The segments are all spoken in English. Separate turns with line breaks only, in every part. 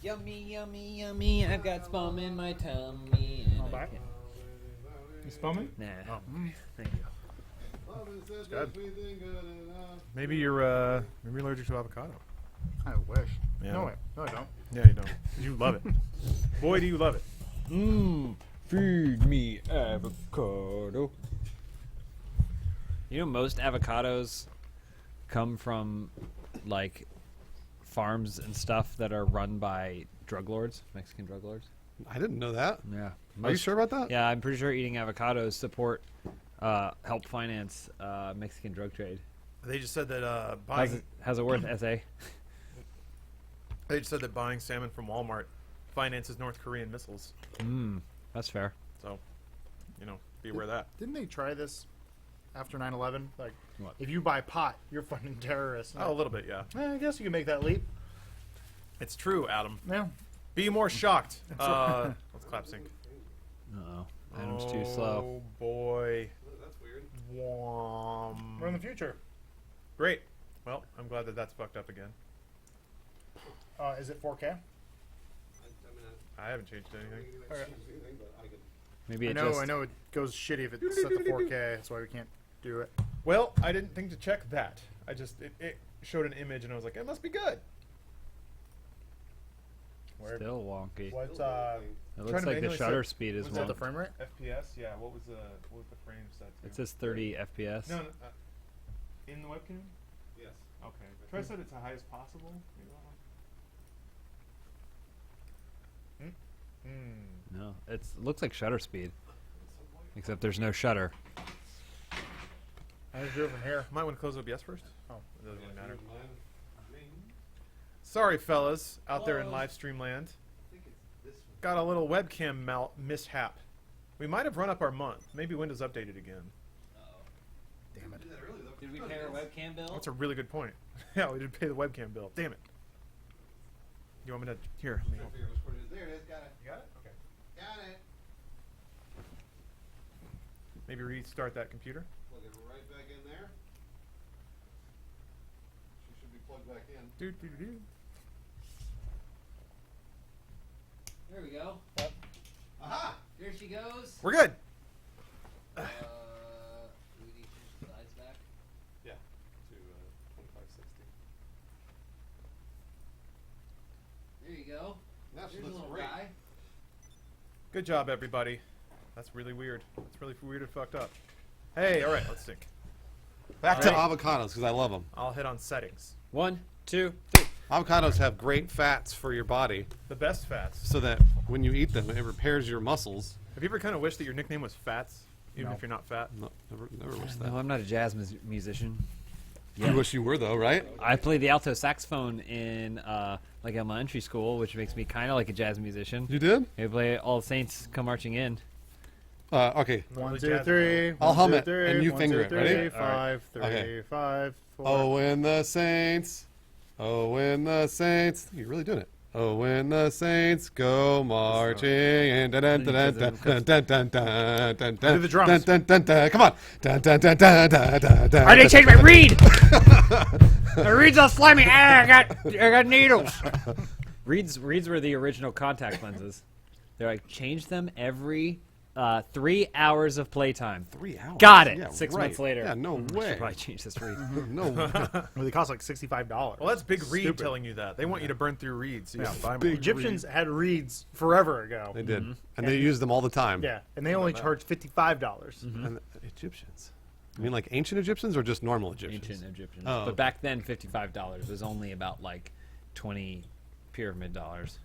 Yummy, yummy, yummy. I've got spum in my tummy.
All back. You spumming?
Nah.
Oh.
Thank you.
It's good. Maybe you're allergic to avocado.
I wish.
Yeah.
No, I don't.
Yeah, you don't. You love it. Boy, do you love it.
Feed me avocado. You know, most avocados come from, like, farms and stuff that are run by drug lords, Mexican drug lords.
I didn't know that.
Yeah.
Are you sure about that?
Yeah, I'm pretty sure eating avocados help finance Mexican drug trade.
They just said that buying.
How's it worth, SA?
They just said that buying salmon from Walmart finances North Korean missiles.
That's fair.
So, be aware of that.
Didn't they try this after 9/11? Like,
What?
if you buy pot, you're funding terrorists.
Oh, a little bit, yeah.
I guess you can make that leap.
It's true, Adam.
Yeah.
Be more shocked. Let's clap sync.
Uh-oh. Adam's too slow.
Oh, boy.
That's weird.
Wom.
We're in the future.
Great. Well, I'm glad that that's fucked up again.
Is it 4K?
I haven't changed anything.
Okay.
Maybe
I
it
know.
just...
I know it goes shitty if it's set to 4K. That's why we can't do it.
Well, I didn't think to check that. I just it showed an image and I was like, it must be good.
Weird.
Still wonky.
What's
It
Trying
looks
to
like the
manually
shutter
set-
speed is
what's that? The
wonky.
frame rate?
FPS? Yeah. What was the frame set to?
It says 30 FPS.
No. In the webcam?
Yes.
Okay. Try to set it to high as possible.
No, it looks like shutter speed. Except there's no shutter.
I just do it from here.
Might want to close OBS first.
Oh.
It doesn't really matter. Sorry, fellas, out there in live stream land. Got a little webcam mishap. We might have run up our month. Maybe Windows updated again.
Damn it.
Did we pay our webcam bill?
That's a really good point. Yeah, we did pay the webcam bill. Damn it. You want me to... Here. let me help.
There it is. Got it.
You got it? Okay.
Got it.
Maybe restart that computer.
Plug it right back in there. She should be plugged back in.
Do.
There we go.
Aha!
There she goes.
We're good.
Do we need to change the slides back?
Yeah. To 2560.
There you go.
Now she
There's a
looks
little
great.
guy.
Good job, everybody. That's really weird. That's really weird and fucked up. Hey, all right, let's sync.
Back to
Right.
avocados because I love them.
I'll hit on settings.
1, 2, 3.
Avocados have great fats for your body,
The best fats.
so that when you eat them, it repairs your muscles.
Have you ever kind of wished that your nickname was Fats, even
No.
if you're not fat?
No, never wish that.
No, I'm not a jazz musician.
You wish you were though, right?
I played the alto saxophone in like elementary school, which makes me kind of like a jazz musician.
You did?
We play All the Saints Come Marching In.
Okay.
1,
Jazz
2, 3.
I'll hum
1, 2,
it,
3,
and you
1,
finger
2,
it. Ready?
3,
All right.
5, 3,
Okay.
5, 4.
Oh, when the saints. Oh, when the saints. You're really doing it. Oh, when the saints go marching in. Dun, dun, dun, dun, dun, dun, dun, dun, dun, dun,
Do the drums.
Dun, dun, dun, dun. Come on. Dun, dun, dun, dun, dun, dun, dun,
I didn't
dun,
change my reed. My reed's all slimy. I got needles. Reeds were the original contact lenses. They're like change them every 3 hours of playtime.
3 hours.
Got it.
Yeah,
6
right.
months later.
Yeah, no way.
Should probably change this reed.
No.
Well, they cost like $65.
Well, that's Big Reed
Stupid.
telling you that. They want you to burn through reeds so you
Yeah.
can buy more.
Big
Egyptians had reeds forever ago.
They did. And they used them all the time.
Yeah, and they only charged $55.
And the Egyptians. I mean, like ancient Egyptians or just normal Egyptians?
Ancient Egyptians.
Oh,
But
okay.
back then, $55 was only about like 20 pyramid dollars.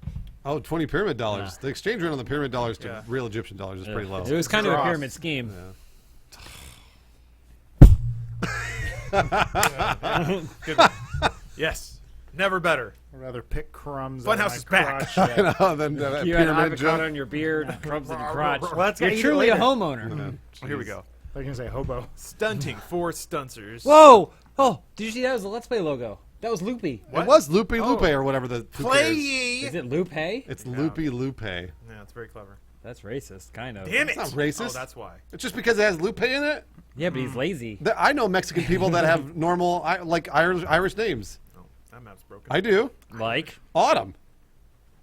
Oh, 20 pyramid dollars.
Nah.
The exchange rate on the pyramid dollars to
Yeah.
real Egyptian dollars is pretty low.
It was kind of a
Dross.
pyramid scheme.
Good one. Yes. Never better.
I'd rather pick crumbs.
Funhouse
on my
is back.
crotch.
No, then that
You had an
pyramid
avocado
joke.
on your beard, crumbs in your crotch.
Well, that's
You're
gotta eat it
truly a
later.
homeowner.
Oh, here we go.
I was gonna say hobo.
Stunting for stuncers.
Whoa! Oh, did you see that was the Let's Play logo? That was Loopy.
It was Loopy
Oh.
Lupe or whatever the. who
Play
cares?
ye!
Is it Lupe?
It's Loopy Lupe.
Yeah, it's very clever.
That's racist, kind of.
Damn it!
It's not racist.
Oh, that's why.
It's just because it has Lupe in it.
Yeah, but he's lazy.
I know Mexican people that have normal, like Irish names.
Oh, that map's broken.
I do.
Like?
Autumn.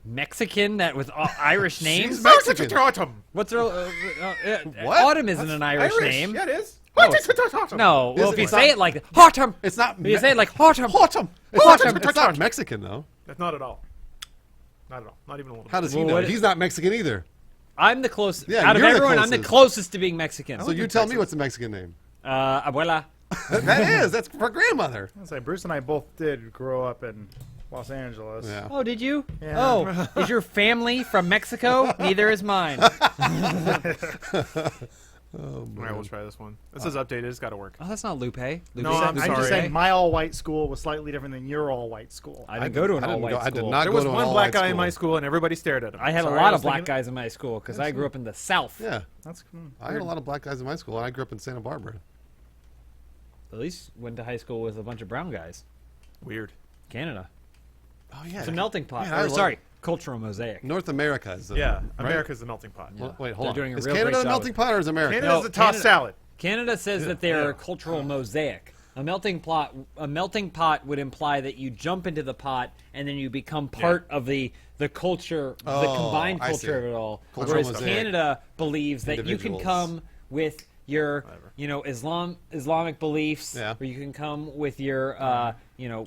Mexican that with Irish names?
She's Mexican.
Autumn.
What's her?
What?
Autumn isn't an Irish name.
Yeah, it is.
No, well,
Is
if
it-
you
it's
say
not-
it like Autumn,
It's not.
you say it like Autumn.
Autumn. It's not Mexican though.
That's not at all. Not at all. Not even a little.
How does he
Well,
know?
what-
He's not Mexican either.
I'm the closest.
Yeah,
out of
you're the
everyone, I'm the
closest.
closest to being Mexican.
So you tell me what's the Mexican name?
Abuela.
That is. That's for grandmother.
I was like, Bruce and I both did grow up in Los Angeles.
Yeah.
Oh, did you?
Yeah.
Oh, is your family from Mexico? Neither is mine.
All right, we'll try this one. This is updated. It's got to work.
Oh, that's not Lupe. Lupe
No, I'm
I'm
sorry.
just saying my all-white school was slightly different than your all-white school.
I didn't go to an
I didn't
all-white
go-
school.
I did not
There
go
was
to an
one
all-white
black guy in my
school.
school, and everybody stared at him.
I had
Sorry,
a
I
lot
was
of black
thinking-
guys in my school because I grew up in the South.
Yeah.
That's
I had a lot of black guys in my school, and I grew up in Santa Barbara.
At least went to high school with a bunch of brown guys.
Weird.
Canada.
Oh yeah.
It's a melting pot.
Man, I
Or,
love-
sorry, cultural mosaic.
North America is.
Yeah,
right?
America's the melting pot.
Well, wait, hold
They're
on.
doing a
Is
real
Canada
great
the
job
melting
with
pot or is America?
Canada's
No,
the tossed
Canada-
salad.
Canada says that they're
Yeah.
a cultural mosaic. A melting pot would imply that you jump into the pot and then you become part of the culture, the
Oh,
combined
I
culture
see.
of it all.
Cultural
Whereas
mosaic.
Canada believes that you can
Individuals.
come with your, Islamic beliefs,
Yeah.
or you can come with your,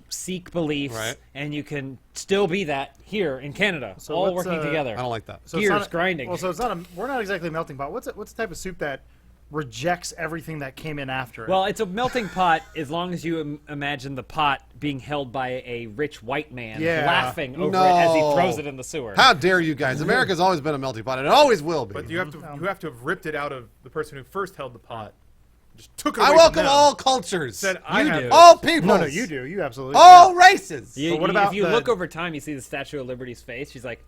Sikh beliefs,
Right.
and you can still be that here in Canada,
So
all
what's,
working together.
I don't like that.
So it's
Gears
not-
grinding.
Well, so it's not a. We're not exactly a melting pot. What's the type of soup that rejects everything that came in after it?
Well, it's a melting pot as long as you imagine the pot being held by a rich white man
Yeah.
laughing over it as he
No.
throws it in the sewer.
How dare you guys? America's always been a melting pot, and it always will be.
But you have to have ripped it out of the person who first held the pot. Just took it away
I
from
welcome
them.
all cultures,
Said I
You
have
do.
this.
all people,
no, you do. You absolutely.
all races.
You-
But what
you-
about
if you
the-
look over time, you see the Statue of Liberty's face. She's like,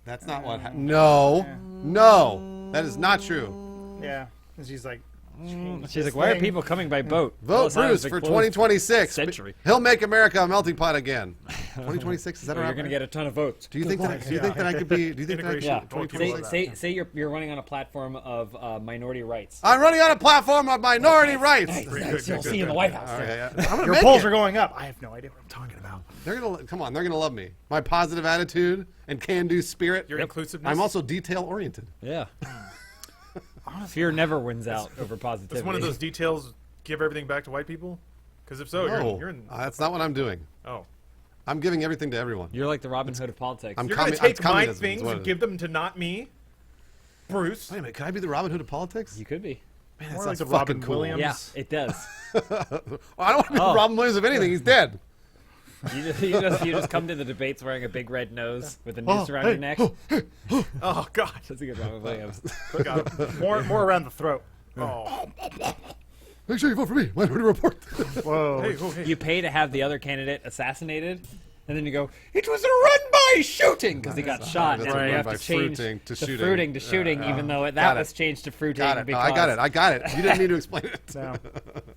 That's not what happened. No, no, that is not true.
Yeah. And she's like.
she's like, why are people coming by boat?
Vote
Ellis Island's
Bruce
been
for
closed
2026.
century.
He'll make America a melting pot again. 2026 is that
You're
around?
going to get a ton of votes.
Do you think that? Do you think that I could be? Do you think that I
Integration.
Yeah.
could?
Don't
Say,
people
say you're running on a platform of minority rights.
I'm running on a platform of minority rights.
Nice,
Pretty
nice.
good,
You'll
good,
see
good,
in the
good.
White House.
Okay,
there.
yeah. I'm gonna
Your
make
polls
it.
are going up. I have no idea what I'm talking about.
They're gonna come on. They're gonna love me. My positive attitude and can-do spirit.
Your inclusiveness.
I'm also detail-oriented.
Yeah. Fear never wins out over positivity.
It's one of those details. Give everything back to white people. Because if so,
No,
you're in.
that's not what I'm doing.
Oh,
I'm giving everything to everyone.
You're like the Robin Hood of politics.
I'm
you're gonna
commu-
take
it's
my
communism is
things
what it
and
is.
give them to not me, Bruce.
Wait a minute. Can I be the Robin Hood of politics?
You could be.
Man, that
More
sounds
like the
fucking
Robin
cool.
Williams.
Yeah, it does.
I don't want to be
Oh.
Robin Williams of anything. He's dead.
You just come to the debates wearing a big red nose with a noose around your neck.
Oh God.
That's a good Robin Williams.
Got him.
More around the throat.
Oh.
Make sure you vote for me. Minority Report.
Whoa.
Hey, oh, hey.
You pay to have the other candidate assassinated, and then you go, "It was a run-by shooting" because he got shot,
That's
and
a
then you have
run-by
to change
fruiting to
the
shooting.
fruiting to shooting, even though
Got
that
it.
was changed to fruiting.
Got it. No,
Because
I got it. I got it. You didn't need to explain it.
No.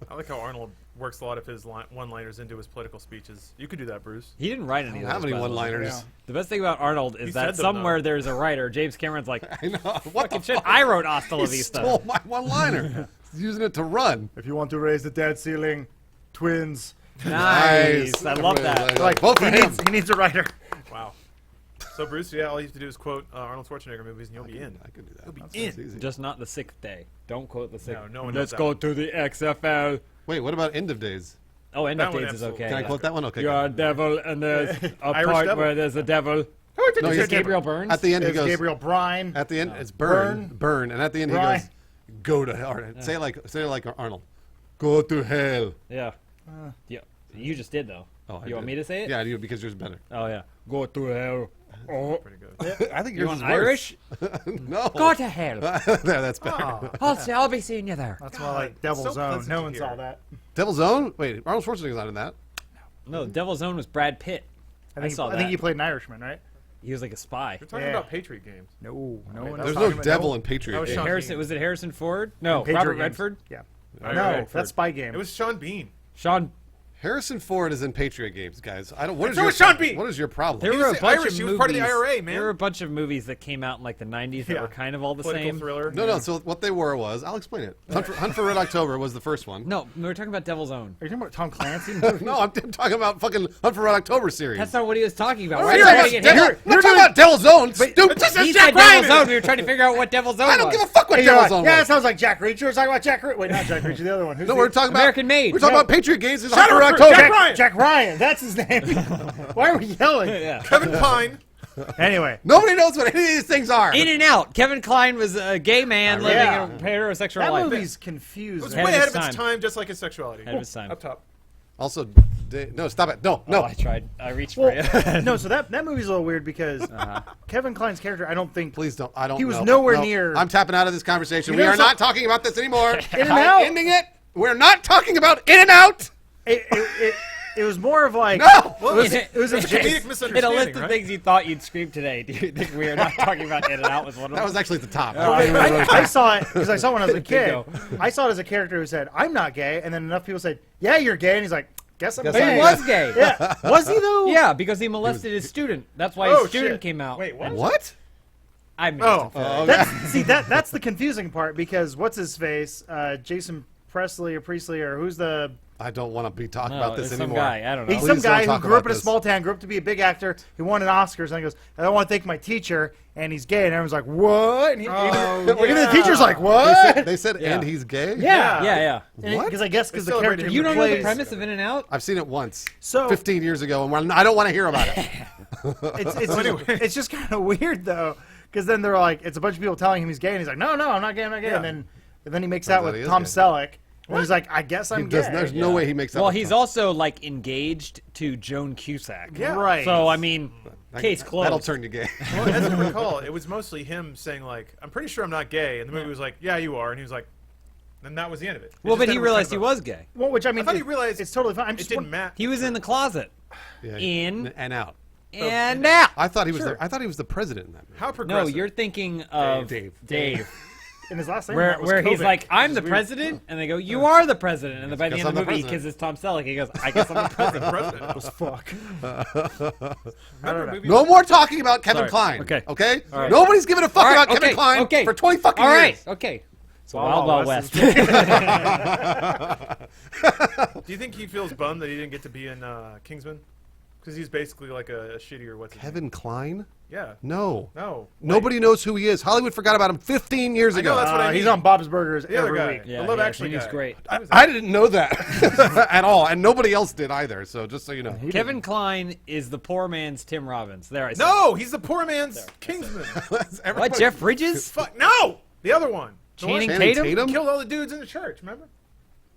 I like how Arnold works a lot of his one-liners into his political speeches. You could do that, Bruce.
He didn't write any
I
of
don't have
those.
any
by the way.
one-liners.
Yeah.
The best thing about Arnold is
He
that
said them,
somewhere
though.
there's a writer. James Cameron's like,
I know. What the
"Fucking shit,
fuck?
I wrote Hasta la
He
Vista."
stole my one-liner. He's using it to run.
If you want to raise the debt ceiling, twins.
Nice. I love that.
Like
Vote for
he
him.
needs a writer.
Wow. So Bruce, yeah, all you have to do is quote Arnold Schwarzenegger movies, and you'll be in.
I can do that.
You'll be
That's
in.
easy.
Just not the sixth day. Don't quote the sixth.
No one
Let's
knows that
go
one.
to the XFL.
Wait, what about End of Days?
Oh, End
That
of
one
Days is
absolutely.
okay.
Can I quote that one? Okay.
You're a
good.
devil, and there's a
Irish
part
devil.
where there's a devil.
No,
Is
he's
it Gabriel Burns?
At the end, he
It's
goes.
Gabriel Bryan.
At the end, it's burn, burn, and at the end, he
Brian.
goes, "Go to hell." Say it like Arnold. Go to hell.
Yeah. Yeah. You just did though.
Oh, I
You want
did.
me to say it?
Yeah, you because yours better.
Oh yeah. Go to hell. Oh.
Pretty good.
I think
You
yours
want
is
Irish?
worse. No.
Go to hell.
there, that's better.
I'll be seeing you there.
That's why I like Devil's
so
Zone.
pleasant
No
to
one
hear.
saw that.
Devil's Own. Wait, Arnold Schwarzenegger's not in that.
No, Devil's Own was Brad Pitt. I saw
I think
that.
you played an Irishman, right?
He was like a spy.
We're talking
Yeah.
about Patriot games.
No one.
There's
else
no
talking
devil
about
in Patriot.
That was
Games.
Sean
Harrison
Bean.
was it Harrison Ford? No,
Patriot
Robert
games.
Redford.
Yeah.
Robert
No,
Redford.
that's Spy Game.
It was Sean Bean.
Sean
Harrison Ford is in Patriot Games, guys. I don't. What is
So
your
is Sean Bean.
What is your problem?
There
He
were
was
a bunch
Irish.
of
He
movies.
was part of the IRA, man.
There were a bunch of movies that came out in like the 90s that
Yeah.
were kind of all the
Political
same.
thriller.
No. So what they were was, I'll explain it. Hunt for Red October was the first one.
No, we were talking about Devil's Own.
Are you talking about Tom Clancy?
No, I'm talking about fucking Hunt for Red October series.
That's not what he was talking about.
I'm
Why
not
are you
talking
trying to
about
get
Devil- I'm not talking about Devil's Own. Stupid.
just
He
Jack
said Devil's
Ryan.
Own. We were trying to figure out what Devil's Own
I don't
was.
give a fuck what
You're
Devil's
like,
Own
yeah, that
was.
sounds like Jack Reacher. We're talking about Jack Reacher. Wait, not Jack Reacher. The other one. Who's
No,
the-
we're talking
American
about
Made.
We're talking
No.
about Patriot Games. It's
Shut
Hunt for
up,
Red October.
Jack Ryan.
Jack Ryan. That's his name. Why are we yelling?
Yeah.
Kevin Kline.
Anyway.
Nobody knows what any of these things are.
In and Out. Kevin Kline was a gay man living
Yeah.
a heterosexual
That
life.
movie's
It
confused.
was
Ahead
way
of
ahead
its
of its
time.
time, just like his sexuality.
Ahead of its time.
Up top.
Also, no, stop it. No.
Oh, I tried. I reached for you.
Well, no, so that movie's a little weird because Kevin Kline's character, I don't think.
Please don't. I don't.
He was
know.
nowhere
No,
near-
I'm tapping out of this conversation.
You
We
know
are not talking about this anymore.
In and
I'm
Out.
ending it. We're not talking about In and Out.
It was more of like.
No.
Well,
It was a
comedic
In a list
misunderstanding,
of
right?
things you thought you'd scream today, do you think we are not talking about In and Out was one of them?
That was actually at the top.
I saw it because I saw it when I was a kid.
Bingo.
I saw it as a character who said, "I'm not gay," and then enough people said, "Yeah, you're gay," and he's like, "Guess I'm
Guess
But
gay."
he was gay.
Yeah, was he though?
Yeah, because he molested his student. That's why
Oh,
his student
shit.
came out.
Wait, what?
What?
I missed
Oh.
it.
Okay.
That's the confusing part because what's his face, Jason Presley or Priestley or who's the
I don't want to be talking
No,
about this
it's some
anymore.
guy. I don't know.
he's
Please
some guy
don't
who
talk
grew up
about
in a
this.
small town, grew up to be a big actor. He won an Oscars, and he goes, "I don't want to thank my teacher," and he's gay, and everyone's like, "What?" And even the teacher's like, "What?"
They said,
Yeah.
and he's gay.
Yeah,
Yeah.
What?
Because I guess because
They
the
celebrated
character
him
You don't know the
plays-
premise of In and Out?
I've seen it once,
So
15 years ago, and I don't want to hear about it.
it's just kind of weird though, because then they're like, it's a bunch of people telling him he's gay, and he's like, "No, I'm not gay, I'm not gay,"
Yeah.
and then he makes
Turns
out
out he
with
is
Tom
gay.
Selleck, and he's like, "I guess I'm
He does,
gay."
there's no
Yeah.
way he makes that.
Well,
with
he's
Tom.
also like engaged to Joan Cusack.
Yeah.
Right.
So I mean, case closed.
That'll turn you gay.
Well, as I recall, it was mostly him saying like, "I'm pretty sure I'm not gay," and the movie was like, "Yeah, you are," and he was like, and that was the end of it. It
Well,
just
but he
ended with
realized
kind
he
of a-
was gay.
Well, which I mean,
I thought he realized
it's totally fine. I'm
It
just
didn't matter.
He was in the closet
Yeah,
In-
and out.
and out.
I thought he was.
Sure.
I thought he was the president in that movie.
How
No,
progressive.
you're thinking of
Dave.
Dave.
in his last name.
where
that was
where he's
Kovic,
like, I'm
which
the
is weird.
president, and they go, you are the president, and then by the
Guess
end of the
I'm the
movie, he
president.
kisses Tom Selleck. He goes, I guess I'm the president.
president.
Fuck.
Remember movies
No more talking about Kevin
Sorry.
Kline.
Okay.
Okay.
All right.
Nobody's giving a fuck
All right,
about Kevin
okay,
Kline
okay.
for 20 fucking
All
years.
right, okay. So
Wild
Wild
Wild
West.
Do you think he feels bummed that he didn't get to be in Kingsman? Because he's basically like a shittier what's his name?
Kevin Kline?
Yeah.
No.
No.
Nobody knows who he is. Hollywood forgot about him 15 years
I know,
ago.
that's what I
He's
mean.
on Bob's Burgers
The other
every
guy.
week.
Yeah,
The Love
yeah,
Actually
he's
guy.
great.
I didn't know that at all, and nobody else did either. So just so you know,
Kevin Kline is the poor man's Tim Robbins. There I said.
No, he's the poor man's Kingsman.
What, Jeff Bridges?
Fuck no, the other one. The one
Channing
who
Channing
Tatum?
killed all the dudes in the church. Remember?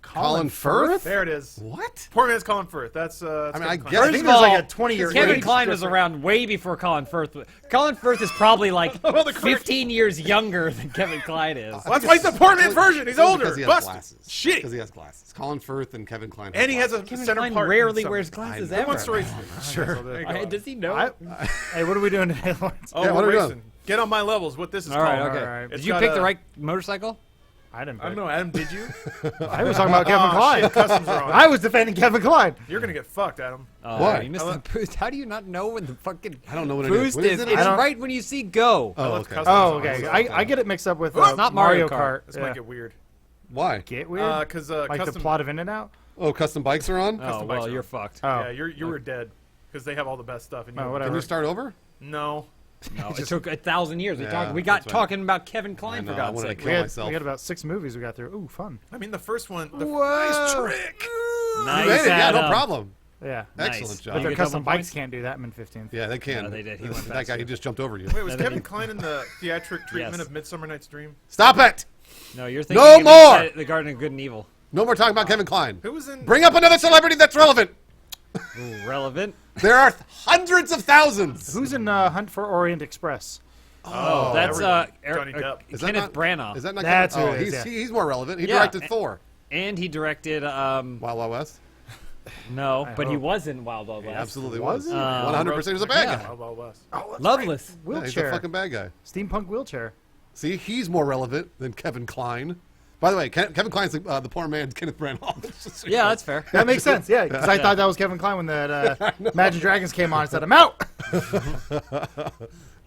Colin Firth.
There it is.
What?
Poor man's Colin Firth. That's.
I mean, I
Kevin Kline.
guess-
I
First
think
of
there's
all,
like a 20-year
Kevin
age
Kline was
difference.
around way before Colin Firth. Colin Firth is probably like
Well, the correct-
15 years younger than Kevin Kline is.
Well, that's why he's the poor man version. He's older.
Because he has
Busted.
glasses.
Shit.
Because he has glasses. Colin Firth and Kevin Kline.
And he has a
Kevin
center
Kline
part. in
rarely
some-
wears glasses
I
ever.
One story.
Sure.
There you go.
Does he know?
Hey, what are we doing today, Lawrence?
Oh,
Yeah, what
we're
are we doing?
racing. Get on my levels. What this is
All right,
called.
okay.
All right.
Did
It's
you
got
pick
a-
the right motorcycle?
I didn't.
I don't know, Adam. Did you?
I was talking about Kevin
Oh,
Kline.
shit, customs are on.
I was defending Kevin Kline.
You're gonna get fucked, Adam.
Why?
You missed the boost. How do you not know when the fucking
I don't know what it is.
boost
What
is?
is it?
It's
I don't-
right when you see go.
Oh,
left
okay.
customs
Oh,
on.
okay.
So-
I get it mixed up with
It's not Mario
Kart.
Kart.
This
Yeah.
might get weird.
Why?
Get weird?
Because
like
custom.
the plot of In and Out?
Oh, custom bikes are on.
Oh
Custom
well,
bikes are
you're
on.
fucked.
Oh.
Yeah, you were dead because they have all the best stuff. And you
Oh, whatever.
Can you start over?
No.
No, it took 1,000 years. We
Yeah,
We got
that's right.
talking about Kevin Kline
I
for
know, I
God's
wanted to
sake.
kill
We had,
myself.
we had about 6 movies we got through. Ooh, fun.
I mean, the first one. The
Whoa.
trick.
Nice,
You made it. Yeah, no
Adam.
problem.
Yeah.
Nice.
Excellent
Did
job.
But
you
their
get
custom
double
bikes
points?
can't do that in 15th.
Yeah, they can.
No, they did. He went
that guy,
faster.
he just jumped over you.
Wait, was Kevin Kline in the theatric treatment
Yes.
of Midsummer Night's Dream?
Stop it!
No, you're thinking
No
of
more!
The Garden of Good and Evil.
No more talking about Kevin Kline.
Who was in?
Bring up another celebrity that's relevant.
Ooh, relevant.
There are hundreds of thousands.
Who's in Hunt for Orient Express?
Oh, that's
everyone. Johnny Depp.
Is that
Kenneth
not-
Branagh.
Is that not?
That's
Kevin?
who it is,
he's,
yeah.
he's more relevant. He
Yeah.
directed Thor.
And he directed.
Wild Wild West.
No, but he
hope.
was in Wild Wild West.
Absolutely
Was
was.
he?
100% is a bad guy.
Wild Wild West.
Loveless.
Yeah, he's a
Wheelchair.
fucking bad guy.
Steampunk wheelchair.
See, he's more relevant than Kevin Kline. By the way, Kevin Kline's the poor man's Kenneth Branagh. It's just so you
Yeah,
know.
that's fair.
That makes sense. Yeah, because I thought that was Kevin Kline when that Imagine Dragons came on and said, "I'm out."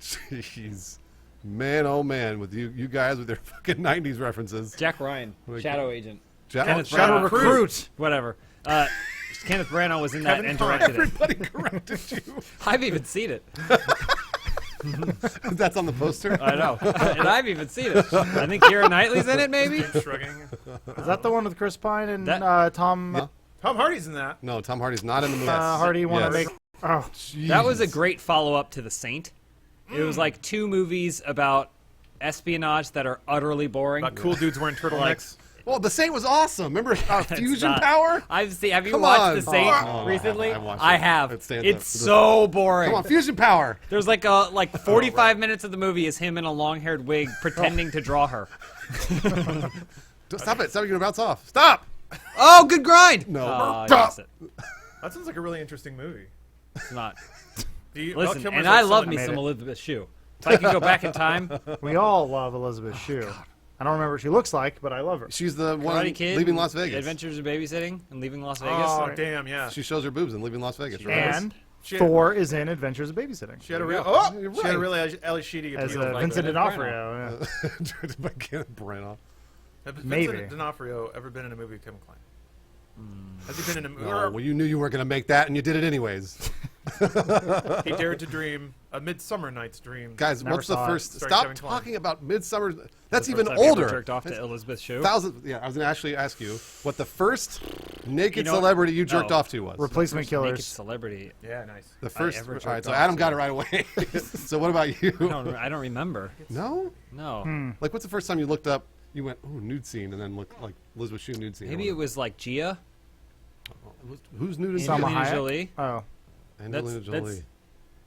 Jeez. Man, oh man, with you guys with your fucking 90s references.
Jack Ryan, Shadow Agent.
Shadow
Branagh.
Recruit.
Whatever. Kenneth Branagh was in that
Kevin
and
Kline.
directed it.
Everybody corrected you.
I've even seen it.
That's on the poster?
I know. And I've even seen it. I think Keira Knightley's in it, maybe?
Shrugging.
Is that the one with Chris Pine and
That-
Tom
Huh?
Tom Hardy's in that.
No, Tom Hardy's not in the movie.
Hardy? Want to
Yes.
make? Oh,
That was a
Jesus.
great follow-up to The Saint. It was like 2 movies about espionage that are utterly boring.
About cool dudes wearing turtlenecks.
Well, The Saint was awesome. Remember
It's
Fusion
not.
Power?
Have you
Come
watched
on.
The Saint
Oh,
recently?
I watched
I
it.
have.
It stands
It's
up.
so boring.
Come on, Fusion Power.
There's like 45 minutes of the movie is him in a long-haired wig pretending to draw her.
Stop it. Stop, you're going to bounce off. Stop.
Oh, good grind!
No.
Yes,
That sounds like a really interesting movie.
it's not.
Val
Listen,
Kilmer's
and
like
I love
someone-
me
made
some
it.
Elizabeth Shue. If I could go back in time,
we all love Elizabeth Shue. I don't remember what she looks like, but I love her.
She's the one
Karate Kid,
leaving Las Vegas.
Adventures of Babysitting and Leaving Las Vegas.
Oh,
Right.
damn, yeah.
She shows her boobs in Leaving Las Vegas.
She
right?
And
She-
Thor is in Adventures of Babysitting
She had a
There you
real,
go.
she had a really Ali Sheedy
as
appeal.
like
Vincent
Kenneth
D'Onofrio. Yeah.
Directed by Kenneth Branagh.
Has
Maybe.
Vincent D'Onofrio ever been in a movie with Kevin Kline? Has he been in a movie?
No, well, you knew you weren't going to make that, and you did it anyways.
He dared to dream a Midsummer Night's Dream.
Guys,
Never
what's the
saw it.
first?
Starring
Stop
Kevin Kline.
talking about Midsummer. That's
The
even
first time you ever
older.
Jerked off to Elizabeth Shue.
Yeah, I was going to actually ask you what the first naked
You know-
celebrity you jerked
Oh.
off to was.
Replacement
Naked
Killers.
celebrity.
Yeah, nice.
The first.
ever
All right,
jerked
so
off
Adam
to.
got it right away. So what about you?
I don't remember.
No.
No.
Like, what's the first time you looked up? You went, "Ooh, nude scene," and then looked like Elizabeth Shue nude scene.
Maybe it was like Gia.
Who's nude in
Salma
Angelina
Hayek?
Jolie.
Oh,
Angelina
that's-
Jolie.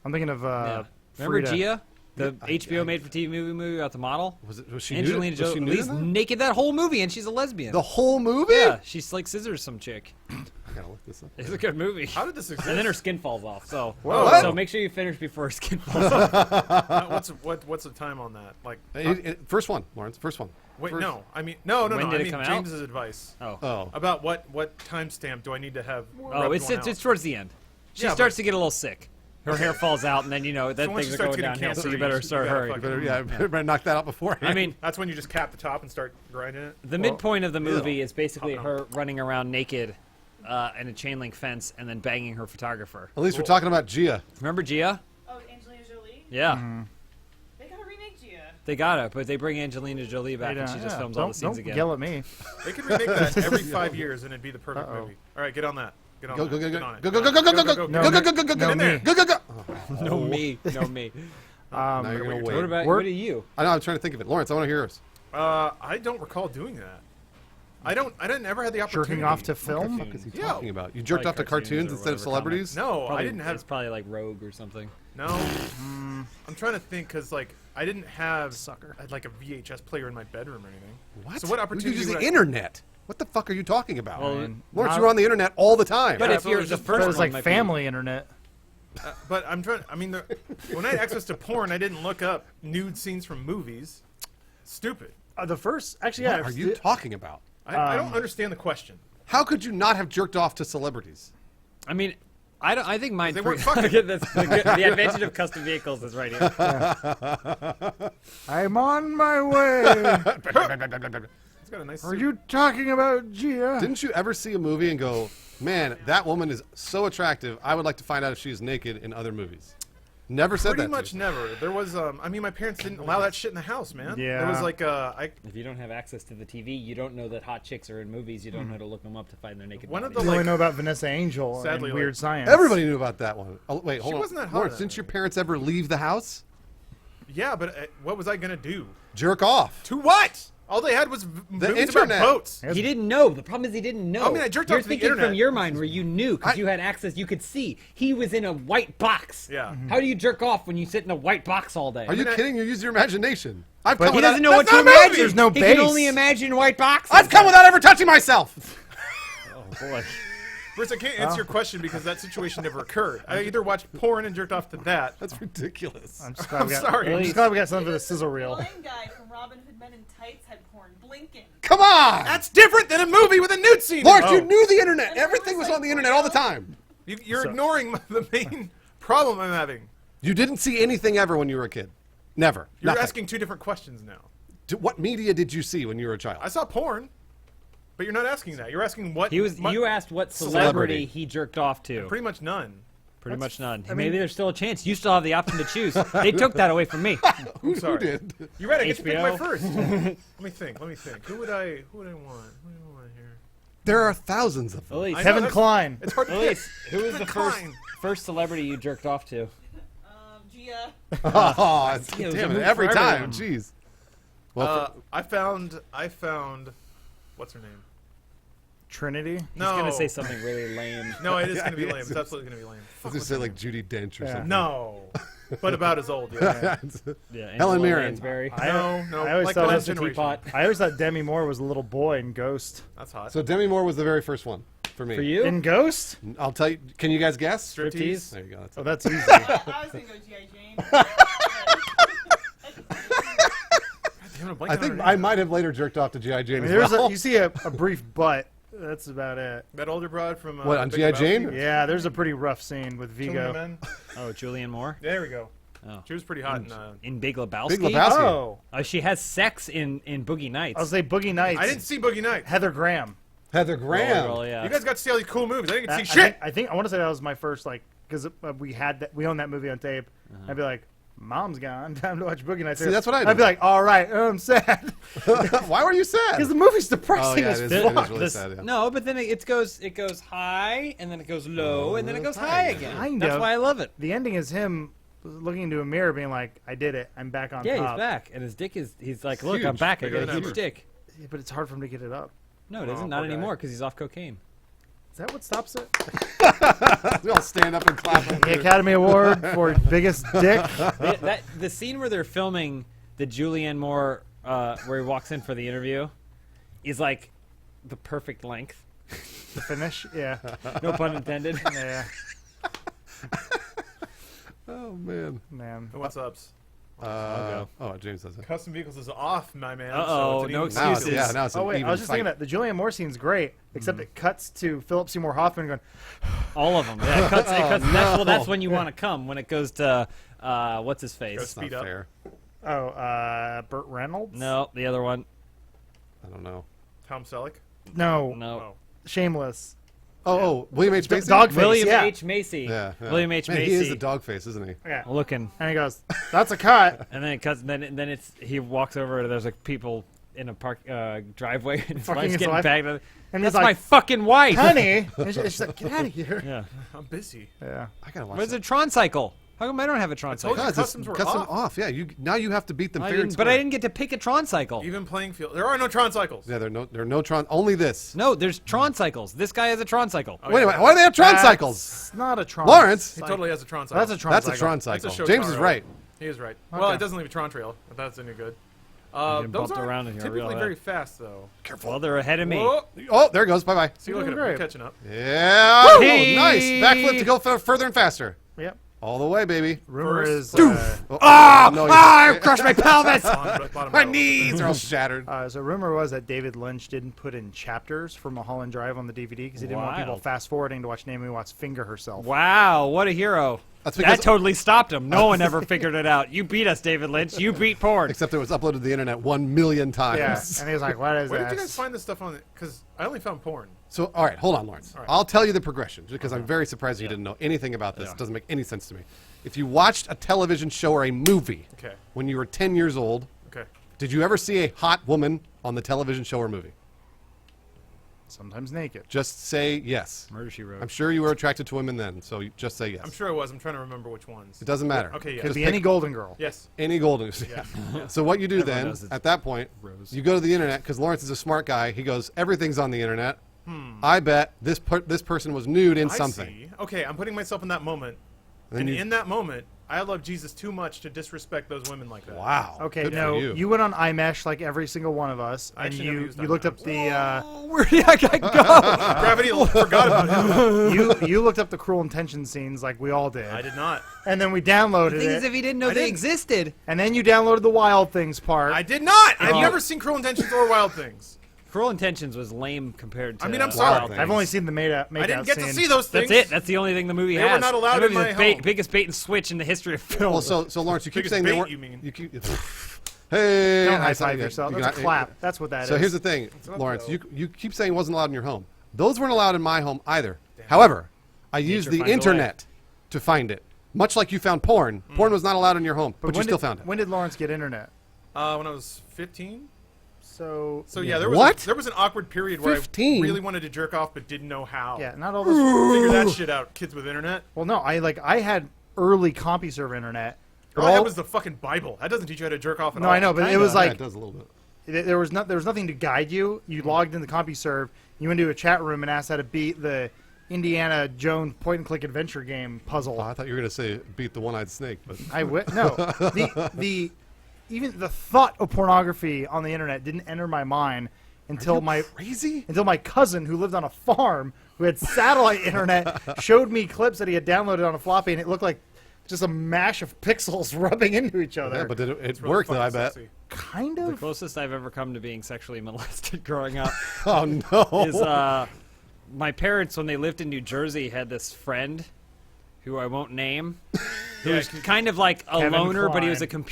I'm thinking of
Yeah. Remember
Frida.
Gia? The
Yeah,
HBO made for TV movie about the model?
Was she
Angelina
nude? Was she nude
Jolie's
in that?
naked that whole movie, and she's a lesbian.
The whole movie?
Yeah, she's like scissors some chick.
I gotta look this up.
It's a good movie.
How did this exist?
And then her skin falls off. So,
What?
so make sure you finish before her skin falls off.
What's the time on that? Like,
First one, Lawrence. First one.
wait,
First-
no. I mean, no.
When did
I
it
mean
come out?
James's advice
Oh,
Oh.
about what timestamp do I need to have?
oh, it's towards the end. She
Yeah,
starts
but-
to get a little sick. Her hair falls out, and then that
once
things
she
are
starts
going
getting
downhill. So
cancer,
you better
you
start
gotta
hurrying.
fucking-
Better knock that out beforehand.
I mean,
That's when you just cap the top and start grinding it.
the midpoint of the movie
ew.
is basically
Oh, no.
her running around naked in a chain link fence and then banging her photographer.
at least we're talking about Gia.
Remember Gia?
Oh, Angelina Jolie?
Yeah,
They gotta remake Gia.
they got it, but they bring Angelina Jolie back, and she just films all the scenes
don't
again.
yell at me.
They could remake that every 5 years, and it'd be the perfect
Uh-oh.
movie. All right, get on that. Get on
Go,
that.
go, go,
Get
go,
on it.
go, go, go, go, go, go, go,
No,
go,
me.
go, go, go,
No,
go,
me.
go, go, go.
No me, no me.
Now you're
wait
gonna
your
wait.
What about
We're-
what are you?
I know. I'm trying to think of it. Lawrence, I want to hear yours.
I don't recall doing that. I didn't ever had the opportunity.
Jerking off to
What the
film?
fuck is he
Yeah.
talking about? You jerked
Probably
off to
cartoons
cartoons
or
instead of
whatever
celebrities?
No,
Probably,
I didn't have.
It's probably like Rogue or something.
No, I'm trying to think because like I didn't have
Sucker.
like a VHS player in my bedroom or anything.
What?
So what
You
opportunity?
use the
would I-
internet. What the fuck are you talking about?
Well,
Man,
Lawrence,
not-
you're on the internet all the time.
But
Yeah,
if
but it
you're
was
the
just-
But
first
it was
one,
like
might
family internet.
But I'm trying. I mean, when I had access to porn, I didn't look up nude scenes from movies. Stupid.
The first, actually,
What
yeah.
are you talking about?
I don't understand the question.
How could you not have jerked off to celebrities?
I mean, I think mine.
They weren't fucking.
That's the advantage of custom vehicles is right here.
I'm on my way.
It's got a nice.
Are
suit.
you talking about Gia?
Didn't you ever see a movie and go, man, that woman is so attractive, I would like to find out if she's naked in other movies? Never said
Pretty
that.
much
to you.
never. There was. I mean, my parents didn't allow that shit in the house, man.
Yeah.
There was like I.
If you don't have access to the TV, you don't know that hot chicks are in movies. You don't know how to look them up to find their naked
One of
bodies.
You only
like-
know about Vanessa Angel
Sadly,
and
like-
Weird Science.
Everybody knew about that one. Oh, wait, hold
She
on.
wasn't that hot
Lawrence,
in that
didn't your parents ever leave the house?
Yeah, but what was I gonna do?
Jerk off.
To what? All they had was movies
internet.
about boats.
He didn't know. The problem is he didn't know.
I mean, I jerked
You're
off to the
thinking from
internet.
your mind where you knew because
I-
you had access. You could see. He was in a white box.
Yeah.
How do you jerk off when you sit in a white box all day?
Are you
mean,
kidding? You use your imagination. I've
But
come
He
without,
doesn't know what
That's
to
not a movie!
imagine.
There's no
he
base.
can only imagine white boxes.
I've come without ever touching myself.
Oh boy.
Bruce, I can't answer your question because that situation never occurred. I either watched porn and jerked off to that.
That's ridiculous.
I'm just glad
I'm
we got,
sorry.
I'm just glad we got something for the sizzle
The
reel.
blind guy from Robin Hood Men in Tights had porn blinking.
Come on!
That's different than a movie with a nude scene. in it.
Lawrence, you knew the internet.
And
Everything was
Riverside
on the internet all the
Porno?
time.
You're
So-
ignoring the main problem I'm having.
You didn't see anything ever when you were a kid. Never.
You're
Nothing.
asking two different questions now.
What media did you see when you were a child?
I saw porn, but you're not asking that. You're asking what
He was.
mu-
You asked what
Celebrity.
celebrity he jerked off to.
Pretty much none.
Pretty much none.
I mean-
Maybe there's still a chance. You still have the option to choose. They took that away from me.
Who
sorry.
did?
You're right. I get to pick my
HBO?
first. Let me think. Who would I want? Who do I want here?
There are thousands of them.
Elise,
I know,
Kevin
that's-
Klein.
It's hard to pick.
Elise, who was the
Klein.
first celebrity you jerked off to?
Gia.
Oh,
it was a
damn it!
move
Every
for
time,
everyone.
jeez. Well,
I found. What's her name?
Trinity.
No.
I was gonna say something really lame.
No, it is
Yeah,
going to be
yeah,
lame. It's absolutely going to be lame.
I
Fuck,
was just
what's
say
her
like
name?
Judy Dench or
Yeah.
something.
No, but about as old. Yeah.
Yeah,
Helen
Angela
Mirren.
Lansbury.
No,
I always
like
thought
my
it was
a
generation.
teapot.
I always thought Demi Moore was a little boy in Ghost.
That's hot.
So Demi Moore was the very first one for me.
For you?
In Ghost?
I'll tell you. Can you guys guess?
Striptease?
There you go. That's
Oh,
it.
that's easy.
I was going to go G.I. Jane.
Damn, I'm blanking
I
on
think
her
I
name.
might have later jerked off to G.I. Jane as
There's
well.
you see a brief butt. That's about it.
That older broad from
What, on
Big
G.I.
Lebowski?
Jane?
Yeah, there's a pretty rough scene with
Children
Vigo.
of Men?
Oh, Julianne Moore
There we go.
Oh.
She was pretty hot.
in Big Lebowski.
Big Lebowski.
Oh,
She has sex in Boogie Nights.
I'll say Boogie Nights.
I didn't see Boogie Nights.
Heather Graham.
Heather Graham.
Roll, yeah.
You guys got to see all these cool movies. I didn't get to see
I
shit.
think I want to say that was my first because we owned that movie on tape. I'd be like, "Mom's gone. Time to watch Boogie Nights."
See, that's what I
I'd
do.
be like, "All right, I'm sad,"
Why were you sad?
because the movie's depressing
Oh, yeah,
as
it is.
fuck.
really sad, yeah.
No, but then it goes high, and then it goes low, and then it goes high again.
Kind
That's
of.
why I love it.
The ending is him looking into a mirror, being like, "I did it. I'm back on
Yeah,
top."
he's back, and his dick he's like, look,
huge.
I'm back. I
Bigger
got a
than
huge
ever.
dick.
Yeah, but it's hard for him to get it up.
No, it
Oh,
isn't. Not
poor guy.
anymore because he's off cocaine.
Is that what stops it?
We all stand up and clap.
The Academy Award for biggest dick.
The scene where they're filming the Julianne Moore, where he walks in for the interview, is like the perfect length.
The finish. Yeah.
No pun intended.
Yeah.
Oh man.
Man.
What's ups?
go.
Oh, James does it.
Custom vehicles is off, my man.
Uh-oh,
so it's an
no
even-
Now it's,
excuses.
yeah, now it's an
Oh wait,
even
I was just
fight.
thinking that the Julianne Moore scene's great, except it cuts to Philip Seymour Hoffman going,
All of them. Yeah, it cuts. That's, well, that's
no.
when you want to come. When it goes to what's his face?
Goes-
Not
Speed up.
fair.
Burt Reynolds?
No, the other one.
I don't know.
Tom Selleck.
No.
No.
Shameless.
Oh, William H. Macy?
Dogface,
William
yeah.
H. Macy.
Yeah, yeah.
William H.
Man,
Macy.
he is a dog face, isn't he?
Yeah.
Looking,
And he goes, that's a cut.
and then it cuts. Then it's he walks over to there's like people in a park driveway, and his
Fucking
wife's
his
getting
wife.
bagged.
And
That's
he's
my
like,
fucking wife.
honey. And she's like, get out of here.
Yeah.
I'm busy.
Yeah.
I gotta watch
Where's
that.
a Tron cycle? How come I don't have a Tron
told
cycle?
you.
Because
Customs were
custom
off.
off. Yeah, now you have to beat them fair and
But I
square.
didn't get to pick a Tron cycle.
Even playing field. There are no Tron cycles.
Yeah, there are no Tron. Only this.
No, there's Tron cycles. This guy has a Tron cycle.
Oh,
Wait a
yeah.
minute. Why do they have Tron cycles?
It's not a Tron.
Lawrence.
He totally has a Tron cycle.
That's a Tron
That's
cycle.
a Tron
That's a
cycle.
show
James
car,
is
right?
right.
He is right. Well,
Okay.
it doesn't leave a Tron trail, if that's any good.
getting
Those
bumped
aren't
around in here, I
typically
realize
very
that.
fast, though.
Well, they're ahead of me.
Whoa.
Oh, there it goes. Bye bye.
See, look at him.
Great.
We're catching up.
Yeah. Oh,
Hey.
nice. Backflip to go further and faster.
Yep.
All the way, baby.
Rumor
First
is
Oh,
Ah!
no,
I crushed my pelvis.
Bottom
my
row.
knees are all shattered.
so rumor was that David Lynch didn't put in chapters for Mulholland Drive on the DVD because he didn't want people
Wild.
fast forwarding to watch Naomi Watts finger herself.
Wow, what a hero.
That's because
That totally stopped him. No one ever figured it out. You beat us, David Lynch. You beat porn.
except it was uploaded to the internet 1 million times.
Yeah, and he was like, "What is
Where
that?"
did you guys find this stuff on? Because I only found porn.
So, all right, hold on, Lawrence.
All right.
I'll tell you the progression because I'm very surprised you didn't know anything about this. It doesn't make any sense to me. If you watched a television show or a movie
Okay.
when you were 10 years old,
Okay.
did you ever see a hot woman on the television show or movie?
Sometimes naked.
Just say yes.
Murder, She Wrote.
I'm sure you were attracted to women then, so you just say yes.
I'm sure I was. I'm trying to remember which ones.
It doesn't matter.
Okay, yeah.
Could
Just
be
pick
any Golden Girl.
Yes.
any golden. So what you do
Everyone
then,
knows it's
at that point,
Rose.
you go to the internet, because Lawrence is a smart guy. He goes, everything's on the internet. I bet this person was nude in
I
something.
see. Okay, I'm putting myself in that moment.
Then
And
you-
in that moment, I love Jesus too much to disrespect those women like that.
Wow.
Okay,
Good
no,
for
you went on iMesh like every single one of us,
I
and
actually never
you
used
looked up
iMesh.
the
Where did I go?
Gravity forgot about him.
you looked up the Cruel Intentions scenes like we all did,
I did not.
and then we downloaded
The thing is,
it,
if he didn't know
I
they
didn't.
existed.
and then you downloaded the Wild Things part.
I did not. I've
you-
never seen Cruel Intentions or Wild Things.
Cruel Intentions was lame compared to.
I mean, I'm
Wild
sorry.
Things.
I've only seen the make
I didn't get
scene.
to see those things.
That's it. That's the only thing the movie
They
has.
were not allowed
the
in
movie's
my
the
home.
biggest bait and switch in the history of film.
Well, so Lawrence, you keep
Biggest
saying they
bait,
weren't.
you mean.
You keep. Hey.
Don't
I
high
saw
five
you-
yourself.
you
That's a
got-
clap. That's what that is.
So here's the thing,
not
Lawrence.
though.
You keep saying it wasn't allowed in your home. Those weren't allowed in my home either. However, I used the
finds a way.
internet to find it. Much like you found porn. Porn was not allowed in your home, but you
when
still
did,
found it.
When did Lawrence get internet?
When I was 15.
So
So yeah, there was
What?
there was an awkward period where
15?
I really wanted to jerk off but didn't know how.
yeah, not all this.
Figure that shit out, kids with internet.
Well, no, I had early CompuServe internet.
All I had was the fucking Bible. That doesn't teach you how to jerk off at
No,
all.
I know, but it
Kinda.
was
Yeah,
like
it does a little bit.
there was nothing to guide you. You logged into CompuServe, you went to a chat room and asked how to beat the Indiana Jones point and click adventure game puzzle.
Oh, I thought you were gonna say beat the one-eyed snake, but
No, the even the thought of pornography on the internet didn't enter my mind until my
crazy.
cousin who lived on a farm who had satellite internet showed me clips that he had downloaded on a floppy, and it looked like just a mash of pixels rubbing into each other.
Yeah, but it
It's really
worked though. I
fucking
bet.
sexy.
Kind
the
of.
closest I've ever come to being sexually molested growing up
Oh no.
is my parents, when they lived in New Jersey, had this friend who I won't name, who was kind of like a
Kevin
loner, but he was a
Klein.